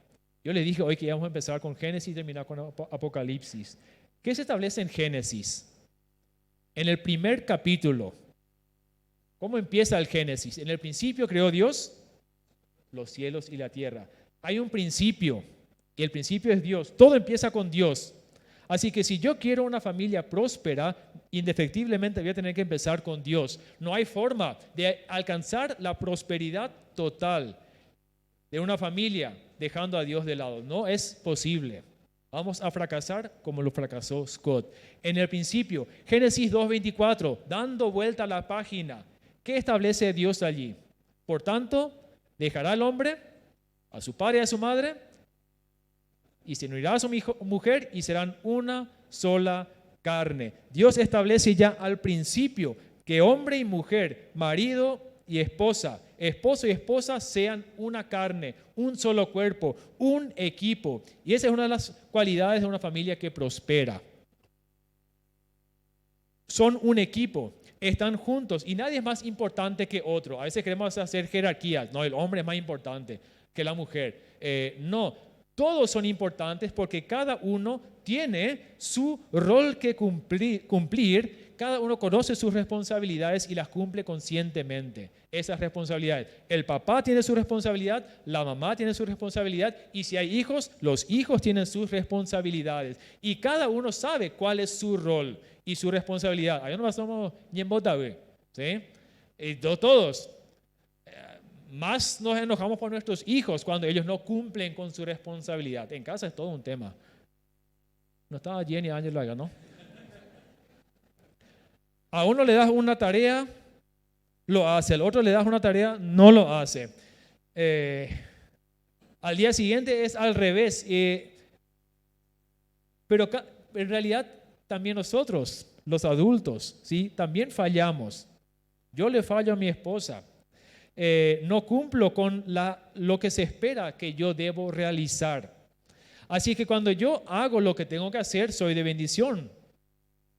Yo les dije hoy que íbamos a empezar con Génesis y terminar con Apocalipsis. ¿Qué se establece en Génesis? En el primer capítulo. ¿Cómo empieza el Génesis? En el principio creó Dios los cielos y la tierra. Hay un principio y el principio es Dios. Todo empieza con Dios. Así que si yo quiero una familia próspera, indefectiblemente voy a tener que empezar con Dios. No hay forma de alcanzar la prosperidad total. de una familia dejando a Dios de lado. No es posible. Vamos a fracasar como lo fracasó Scott. En el principio, Génesis 2:24, dando vuelta a la página, ¿qué establece Dios allí? Por tanto, dejará al hombre a su padre y a su madre, y se unirá a su mujer, y serán una sola carne. Dios establece ya al principio que hombre y mujer, marido y esposo y esposa sean una carne, un solo cuerpo, un equipo. Y esa es una de las cualidades de una familia que prospera. Son un equipo, están juntos y nadie es más importante que otro. A veces queremos hacer jerarquías, no, el hombre es más importante que la mujer. No, todos son importantes porque cada uno tiene su rol que cumplir. Cada uno conoce sus responsabilidades y las cumple conscientemente. Esas responsabilidades. El papá tiene su responsabilidad, la mamá tiene su responsabilidad y si hay hijos, los hijos tienen sus responsabilidades. Y cada uno sabe cuál es su rol y su responsabilidad. Ahí no somos ni en bota, ¿sí? Y todos. Más nos enojamos por nuestros hijos cuando ellos no cumplen con su responsabilidad. En casa es todo un tema. No estaba Jenny Ángel acá, ¿no? A uno le das una tarea, lo hace. Al otro le das una tarea, no lo hace. Al día siguiente es al revés. Pero en realidad también nosotros, los adultos, ¿sí? También fallamos. Yo le fallo a mi esposa. No cumplo con lo que se espera que yo debo realizar. Así que cuando yo hago lo que tengo que hacer, soy de bendición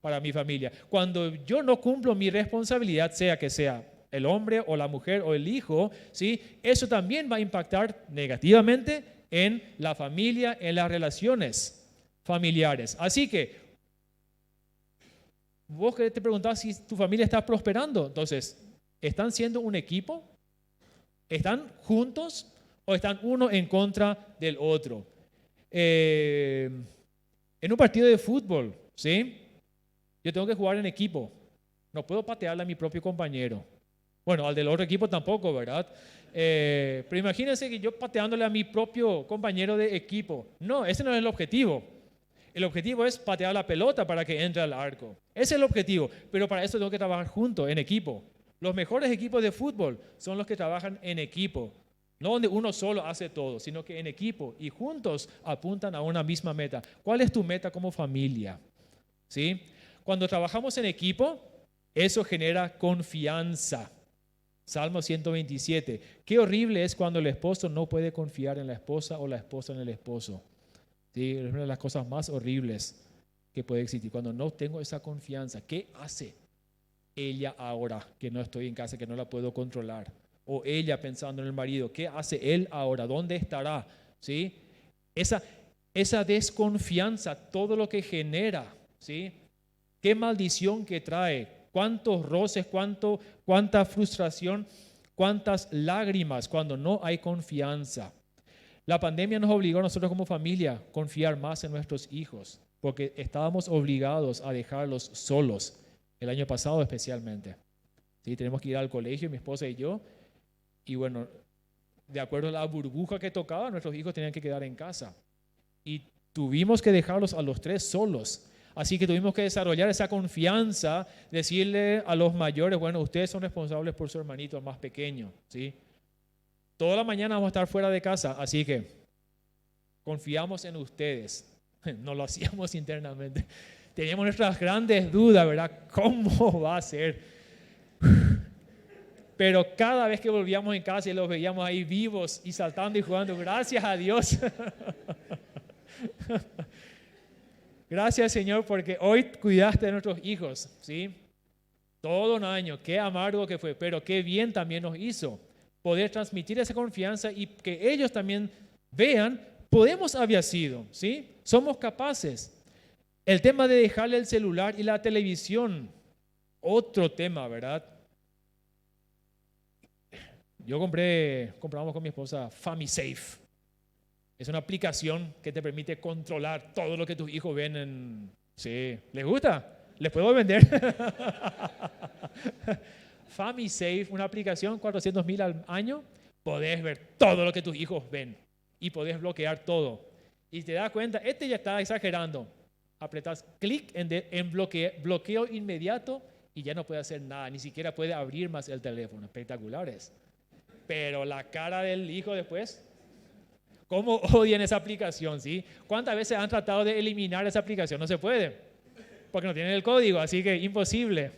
para mi familia. Cuando yo no cumplo mi responsabilidad, sea que sea el hombre o la mujer o el hijo, ¿sí? Eso también va a impactar negativamente en la familia, en las relaciones familiares. Así que vos que te preguntás si tu familia está prosperando, entonces, ¿están siendo un equipo? ¿Están juntos o están uno en contra del otro? En un partido de fútbol, ¿sí? Yo tengo que jugar en equipo. No puedo patearle a mi propio compañero. Bueno, al del otro equipo tampoco, ¿verdad? Pero imagínense que yo pateándole a mi propio compañero de equipo. No, ese no es el objetivo. El objetivo es patear la pelota para que entre al arco. Ese es el objetivo. Pero para eso tengo que trabajar juntos, en equipo. Los mejores equipos de fútbol son los que trabajan en equipo. No donde uno solo hace todo, sino que en equipo y juntos apuntan a una misma meta. ¿Cuál es tu meta como familia? ¿Sí? Cuando trabajamos en equipo, eso genera confianza. Salmo 127. Qué horrible es cuando el esposo no puede confiar en la esposa o la esposa en el esposo. ¿Sí? Es una de las cosas más horribles que puede existir. Cuando no tengo esa confianza, ¿qué hace ella ahora que no estoy en casa, que no la puedo controlar? O ella pensando en el marido, ¿qué hace él ahora? ¿Dónde estará? ¿Sí? Esa desconfianza, todo lo que genera, ¿sí? Qué maldición que trae, cuántos roces, cuánta frustración, cuántas lágrimas cuando no hay confianza. La pandemia nos obligó a nosotros como familia a confiar más en nuestros hijos, porque estábamos obligados a dejarlos solos, el año pasado especialmente. ¿Sí? Tenemos que ir al colegio, mi esposa y yo, y bueno, de acuerdo a la burbuja que tocaba, nuestros hijos tenían que quedar en casa. Y tuvimos que dejarlos a los tres solos. Así que tuvimos que desarrollar esa confianza, decirle a los mayores, bueno, ustedes son responsables por su hermanito más pequeño, ¿sí? Toda la mañana vamos a estar fuera de casa, así que confiamos en ustedes. No lo hacíamos internamente. Teníamos nuestras grandes dudas, ¿verdad? ¿Cómo va a ser? Pero cada vez que volvíamos en casa y los veíamos ahí vivos y saltando y jugando, gracias a Dios. Gracias, Señor, porque hoy cuidaste de nuestros hijos, ¿sí? Todo un año, qué amargo que fue, pero qué bien también nos hizo poder transmitir esa confianza y que ellos también vean, podemos haber sido, ¿sí? Somos capaces. El tema de dejarle el celular y la televisión, otro tema, ¿verdad? compramos con mi esposa FamiSafe. Es una aplicación que te permite controlar todo lo que tus hijos ven en... Sí, ¿les gusta? ¿Les puedo vender? FamiSafe, una aplicación, $400,000 al año, podés ver todo lo que tus hijos ven y podés bloquear todo. Y te das cuenta, este ya está exagerando. Apretás clic en bloqueo inmediato y ya no puede hacer nada, ni siquiera puede abrir más el teléfono. Espectaculares. Pero la cara del hijo después, ¿cómo odian esa aplicación? ¿Sí? ¿Cuántas veces han tratado de eliminar esa aplicación? No se puede, porque no tienen el código, así que imposible.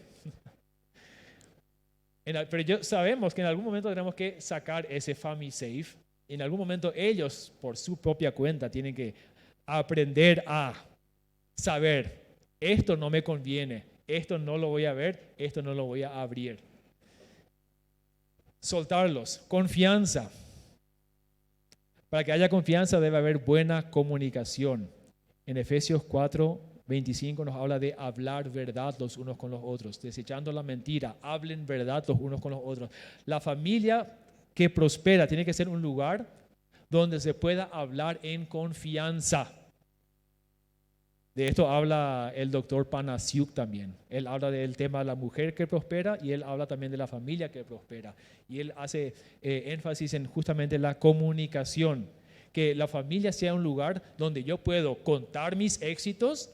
Pero sabemos que en algún momento tenemos que sacar ese Family Safe. En algún momento ellos, por su propia cuenta, tienen que aprender a saber, esto no me conviene, esto no lo voy a ver, esto no lo voy a abrir. Soltarlos, confianza. Para que haya confianza debe haber buena comunicación. En Efesios 4:25 nos habla de hablar verdad los unos con los otros, desechando la mentira, hablen verdad los unos con los otros. La familia que prospera tiene que ser un lugar donde se pueda hablar en confianza. De esto habla el doctor Panasiuk también. Él habla del tema de la mujer que prospera y él habla también de la familia que prospera. Y él hace énfasis en justamente la comunicación. Que la familia sea un lugar donde yo puedo contar mis éxitos,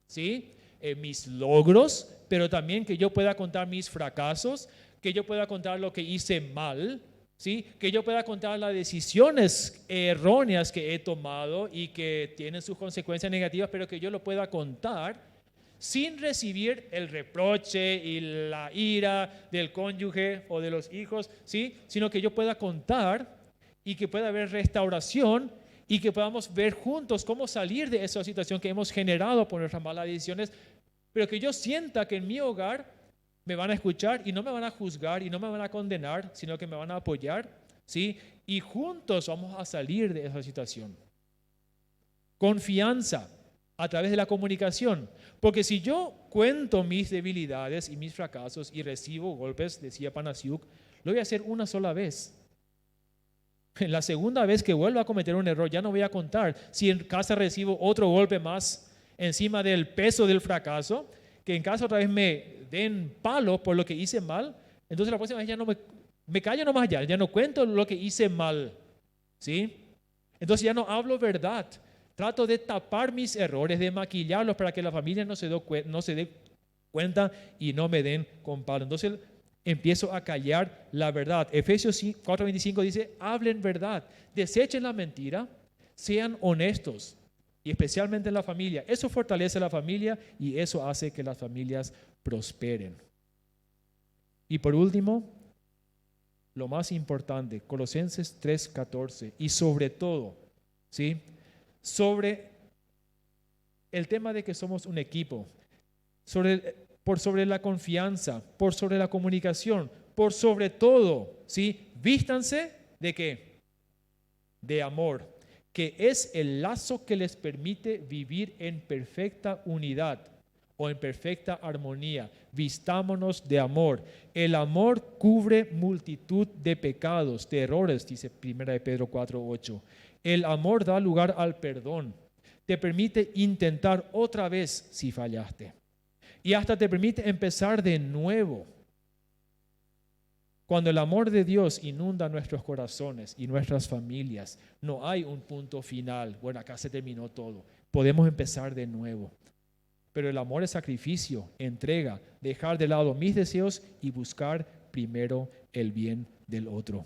¿sí? Mis logros, pero también que yo pueda contar mis fracasos, que yo pueda contar lo que hice mal, ¿sí? Que yo pueda contar las decisiones erróneas que he tomado y que tienen sus consecuencias negativas, pero que yo lo pueda contar sin recibir el reproche y la ira del cónyuge o de los hijos, ¿sí? Sino que yo pueda contar y que pueda haber restauración y que podamos ver juntos cómo salir de esa situación que hemos generado por nuestras malas decisiones, pero que yo sienta que en mi hogar me van a escuchar y no me van a juzgar y no me van a condenar, sino que me van a apoyar, ¿sí? Y juntos vamos a salir de esa situación. Confianza a través de la comunicación. Porque si yo cuento mis debilidades y mis fracasos y recibo golpes, decía Panasiuk, lo voy a hacer una sola vez. La segunda vez que vuelva a cometer un error ya no voy a contar. Si en casa recibo otro golpe más encima del peso del fracaso, que en casa otra vez me den palo por lo que hice mal, entonces la próxima vez ya no me callo nomás, ya no cuento lo que hice mal, ¿sí? Entonces ya no hablo verdad, trato de tapar mis errores, de maquillarlos para que la familia no se dé cuenta y no me den con palo. Entonces empiezo a callar la verdad. Efesios 4:25 dice, hablen verdad, desechen la mentira, sean honestos. Y especialmente en la familia. Eso fortalece a la familia y eso hace que las familias prosperen. Y por último, lo más importante, Colosenses 3:14. Y sobre todo, ¿sí? Sobre el tema de que somos un equipo, por sobre la confianza, por sobre la comunicación, por sobre todo, ¿sí? Vístanse de ¿qué? De amor, que es el lazo que les permite vivir en perfecta unidad o en perfecta armonía. Vistámonos de amor. El amor cubre multitud de pecados, de errores, dice 1 Pedro 4:8. El amor da lugar al perdón. Te permite intentar otra vez si fallaste. Y hasta te permite empezar de nuevo. Cuando el amor de Dios inunda nuestros corazones y nuestras familias, no hay un punto final. Bueno, acá se terminó todo. Podemos empezar de nuevo. Pero el amor es sacrificio, entrega, dejar de lado mis deseos y buscar primero el bien del otro.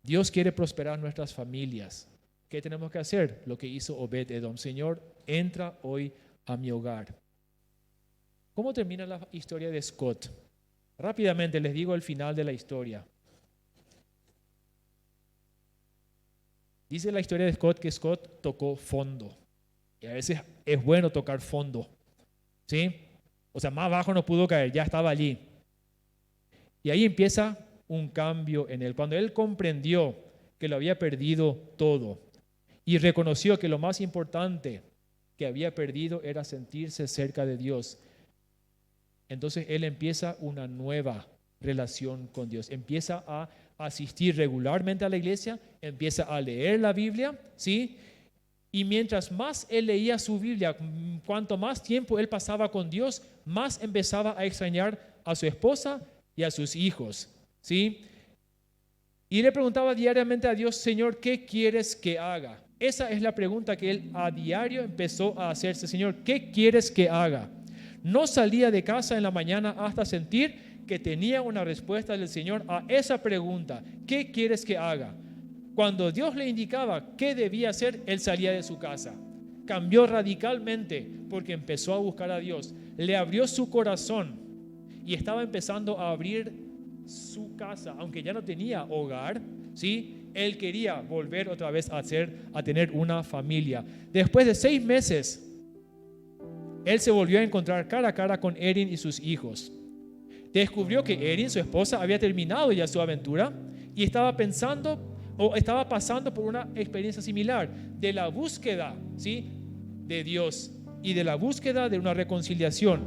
Dios quiere prosperar nuestras familias. ¿Qué tenemos que hacer? Lo que hizo Obed-Edom. Señor, entra hoy a mi hogar. ¿Cómo termina la historia de Scott? Rápidamente les digo el final de la historia. Dice la historia de Scott que Scott tocó fondo. Y a veces es bueno tocar fondo, ¿sí? O sea, más bajo no pudo caer, ya estaba allí. Y ahí empieza un cambio en él. Cuando él comprendió que lo había perdido todo y reconoció que lo más importante que había perdido era sentirse cerca de Dios, entonces él empieza una nueva relación con Dios. Empieza a asistir regularmente a la iglesia, empieza a leer la Biblia, ¿sí? Y mientras más él leía su Biblia, cuanto más tiempo él pasaba con Dios, más empezaba a extrañar a su esposa y a sus hijos, ¿sí? Y le preguntaba diariamente a Dios, Señor, ¿qué quieres que haga? Esa es la pregunta que él a diario empezó a hacerse. Señor, ¿qué quieres que haga? No salía de casa en la mañana hasta sentir que tenía una respuesta del Señor a esa pregunta. ¿Qué quieres que haga? Cuando Dios le indicaba qué debía hacer, él salía de su casa. Cambió radicalmente porque empezó a buscar a Dios. Le abrió su corazón y estaba empezando a abrir su casa, aunque ya no tenía hogar, ¿sí? Él quería volver otra vez a tener una familia. Después de 6 meses, él se volvió a encontrar cara a cara con Erin y sus hijos. Descubrió que Erin, su esposa, había terminado ya su aventura y estaba pasando por una experiencia similar de la búsqueda, ¿sí?, de Dios y de la búsqueda de una reconciliación.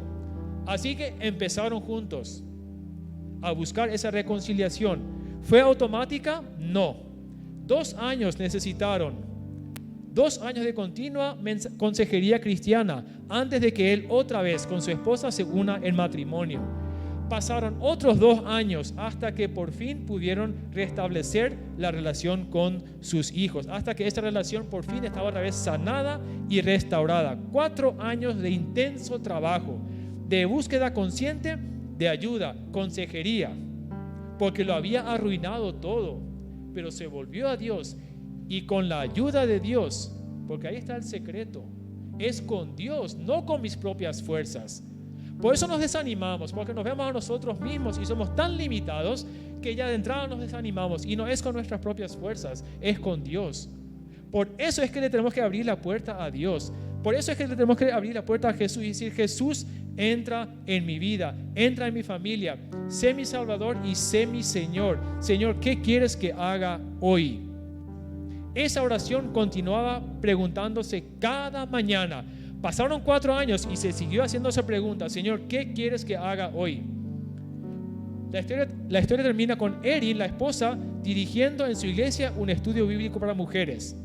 Así que empezaron juntos a buscar esa reconciliación. ¿Fue automática? No. 2 años necesitaron. 2 años de continua consejería cristiana antes de que él otra vez con su esposa se una en matrimonio. Pasaron otros 2 años hasta que por fin pudieron restablecer la relación con sus hijos, hasta que esta relación por fin estaba otra vez sanada y restaurada. 4 años de intenso trabajo, de búsqueda consciente, de ayuda, consejería, porque lo había arruinado todo, pero se volvió a Dios y con la ayuda de Dios, porque ahí está el secreto, es con Dios, no con mis propias fuerzas. Por eso nos desanimamos, porque nos vemos a nosotros mismos y somos tan limitados que ya de entrada nos desanimamos, y no es con nuestras propias fuerzas, es con Dios. Por eso es que le tenemos que abrir la puerta a Dios. Por eso es que le tenemos que abrir la puerta a Jesús y decir: Jesús, entra en mi vida, entra en mi familia, sé mi Salvador y sé mi Señor. Señor, ¿qué quieres que haga hoy? Esa oración continuaba preguntándose cada mañana. Pasaron 4 años y se siguió haciendo esa pregunta: Señor, ¿qué quieres que haga hoy? La historia termina con Erin, la esposa, dirigiendo en su iglesia un estudio bíblico para mujeres.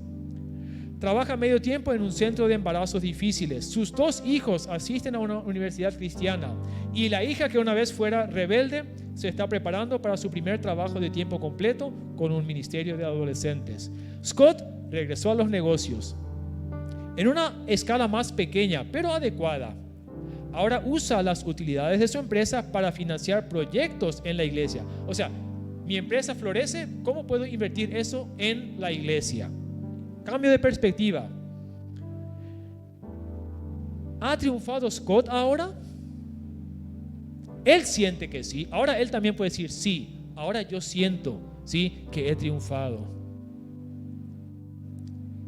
Trabaja medio tiempo en un centro de embarazos difíciles. Sus 2 hijos asisten a una universidad cristiana y la hija, que una vez fuera rebelde, se está preparando para su primer trabajo de tiempo completo con un ministerio de adolescentes. Scott regresó a los negocios en una escala más pequeña, pero adecuada. Ahora usa las utilidades de su empresa para financiar proyectos en la iglesia. O sea, mi empresa florece, ¿cómo puedo invertir eso en la iglesia? Cambio de perspectiva. ¿Ha triunfado Scott ahora? Él siente que sí. Ahora él también puede decir: sí, ahora yo siento, sí, que he triunfado.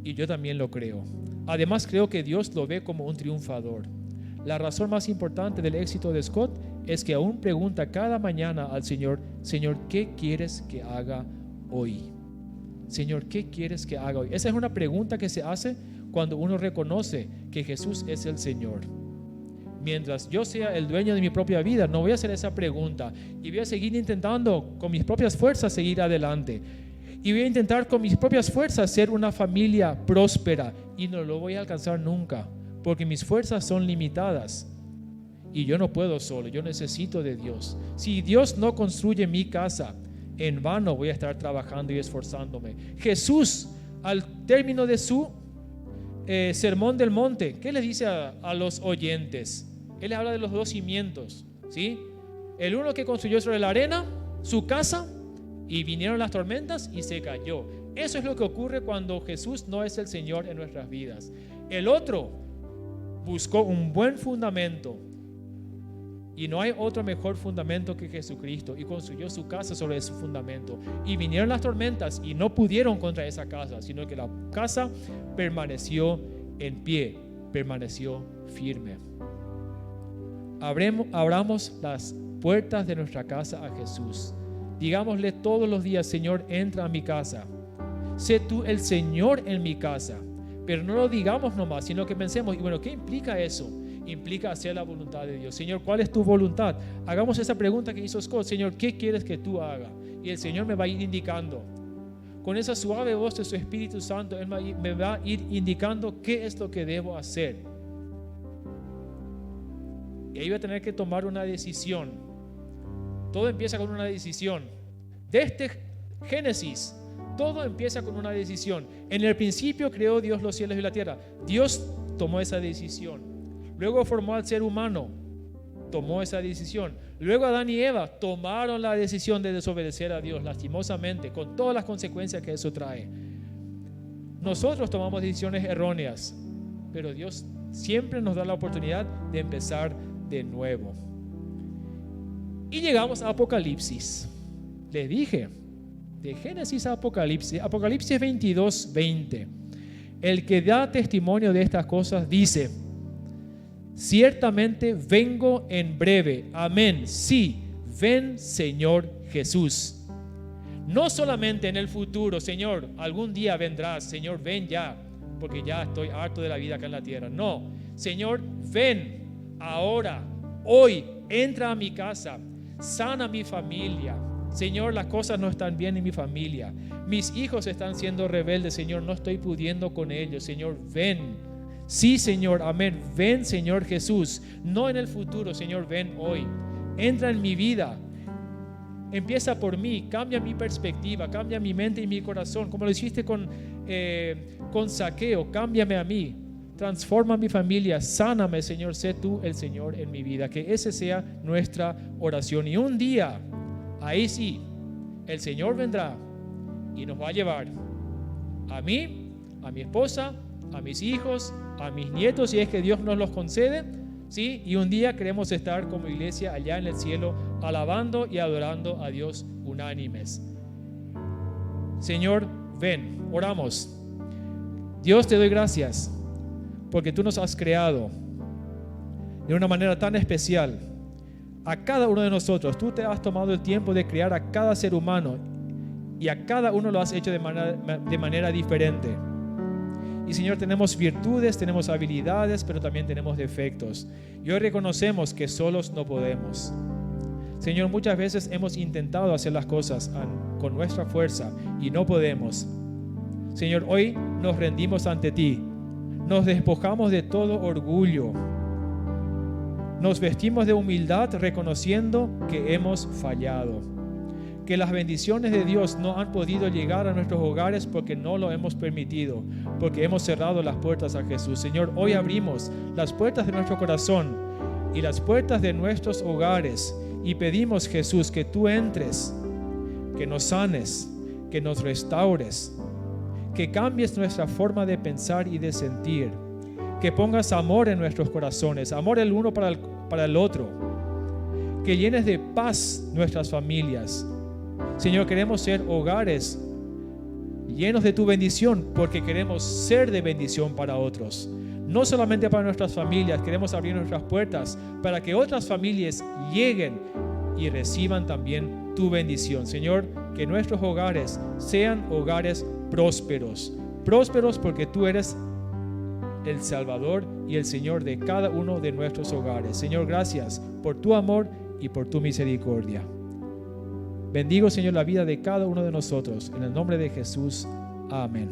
Y yo también lo creo. Además, creo que Dios lo ve como un triunfador. La razón más importante del éxito de Scott es que aún pregunta cada mañana al Señor: Señor, ¿qué quieres que haga hoy? Señor, ¿qué quieres que haga hoy? Esa es una pregunta que se hace cuando uno reconoce que Jesús es el Señor. Mientras yo sea el dueño de mi propia vida, no voy a hacer esa pregunta y voy a seguir intentando con mis propias fuerzas seguir adelante. Y voy a intentar con mis propias fuerzas ser una familia próspera, y no lo voy a alcanzar nunca, porque mis fuerzas son limitadas y yo no puedo solo, yo necesito de Dios. Si Dios no construye mi casa, en vano voy a estar trabajando y esforzándome. Jesús, al término de su sermón del monte, ¿qué le dice a los oyentes? Él habla de los 2 cimientos, ¿sí? El uno que construyó sobre la arena, su casa, y vinieron las tormentas y se cayó. Eso es lo que ocurre cuando Jesús no es el Señor en nuestras vidas. El otro buscó un buen fundamento, y no hay otro mejor fundamento que Jesucristo, y construyó su casa sobre ese fundamento. Y vinieron las tormentas y no pudieron contra esa casa, sino que la casa permaneció en pie, permaneció firme. Abramos las puertas de nuestra casa a Jesús. Digámosle todos los días: Señor, entra a mi casa. Sé tú el Señor en mi casa. Pero no lo digamos nomás, sino que pensemos: y bueno, ¿qué implica eso? Implica hacer la voluntad de Dios. Señor, ¿cuál es tu voluntad? Hagamos esa pregunta que hizo Scott: Señor, ¿qué quieres que tú haga? Y el Señor me va a ir indicando. Con esa suave voz de su Espíritu Santo, Él me va a ir indicando qué es lo que debo hacer. Y ahí voy a tener que tomar una decisión. Todo empieza con una decisión. De este Génesis, todo empieza con una decisión. En el principio creó Dios los cielos y la tierra. Dios tomó esa decisión. Luego formó al ser humano, tomó esa decisión. Luego Adán y Eva tomaron la decisión de desobedecer a Dios, lastimosamente, con todas las consecuencias que eso trae. Nosotros tomamos decisiones erróneas, pero Dios siempre nos da la oportunidad de empezar de nuevo. Y llegamos a Apocalipsis. Les dije, de Génesis a Apocalipsis, Apocalipsis 22:20. El que da testimonio de estas cosas dice: ciertamente vengo en breve. Amén. Sí, ven, Señor Jesús. No solamente en el futuro, Señor, algún día vendrás, Señor, ven ya, porque ya estoy harto de la vida acá en la tierra. No, Señor, ven ahora, hoy, entra a mi casa, sana a mi familia. Señor, las cosas no están bien en mi familia. Mis hijos están siendo rebeldes, Señor, no estoy pudiendo con ellos. Señor, ven. Sí, Señor, amén. Ven, Señor Jesús. No en el futuro, Señor, ven hoy. Entra en mi vida. Empieza por mí, cambia mi perspectiva, cambia mi mente y mi corazón, como lo hiciste con Zaqueo. Cámbiame a mí, transforma mi familia, sáname, Señor, sé tú el Señor en mi vida. Que ese sea nuestra oración. Y un día, ahí sí, el Señor vendrá y nos va a llevar a mí, a mi esposa, a mis hijos, a mis nietos, si es que Dios nos los concede, ¿sí? Y un día queremos estar como iglesia allá en el cielo, alabando y adorando a Dios unánimes. Señor, ven, oramos. Dios, te doy gracias porque tú nos has creado de una manera tan especial. A cada uno de nosotros, tú te has tomado el tiempo de crear a cada ser humano y a cada uno lo has hecho de manera diferente. Y Señor, tenemos virtudes, tenemos habilidades, pero también tenemos defectos. Y hoy reconocemos que solos no podemos. Señor, muchas veces hemos intentado hacer las cosas con nuestra fuerza y no podemos. Señor, hoy nos rendimos ante ti. Nos despojamos de todo orgullo. Nos vestimos de humildad reconociendo que hemos fallado. Que las bendiciones de Dios no han podido llegar a nuestros hogares porque no lo hemos permitido, porque hemos cerrado las puertas a Jesús. Señor, hoy abrimos las puertas de nuestro corazón y las puertas de nuestros hogares y pedimos, Jesús, que tú entres, que nos sanes, que nos restaures, que cambies nuestra forma de pensar y de sentir, que pongas amor en nuestros corazones, amor el uno para el otro, que llenes de paz nuestras familias. Señor, queremos ser hogares llenos de tu bendición porque queremos ser de bendición para otros. No solamente para nuestras familias, queremos abrir nuestras puertas para que otras familias lleguen y reciban también tu bendición. Señor, que nuestros hogares sean hogares prósperos. Prósperos porque tú eres el Salvador y el Señor de cada uno de nuestros hogares. Señor, gracias por tu amor y por tu misericordia. Bendigo, Señor, la vida de cada uno de nosotros. En el nombre de Jesús. Amén.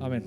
Amén.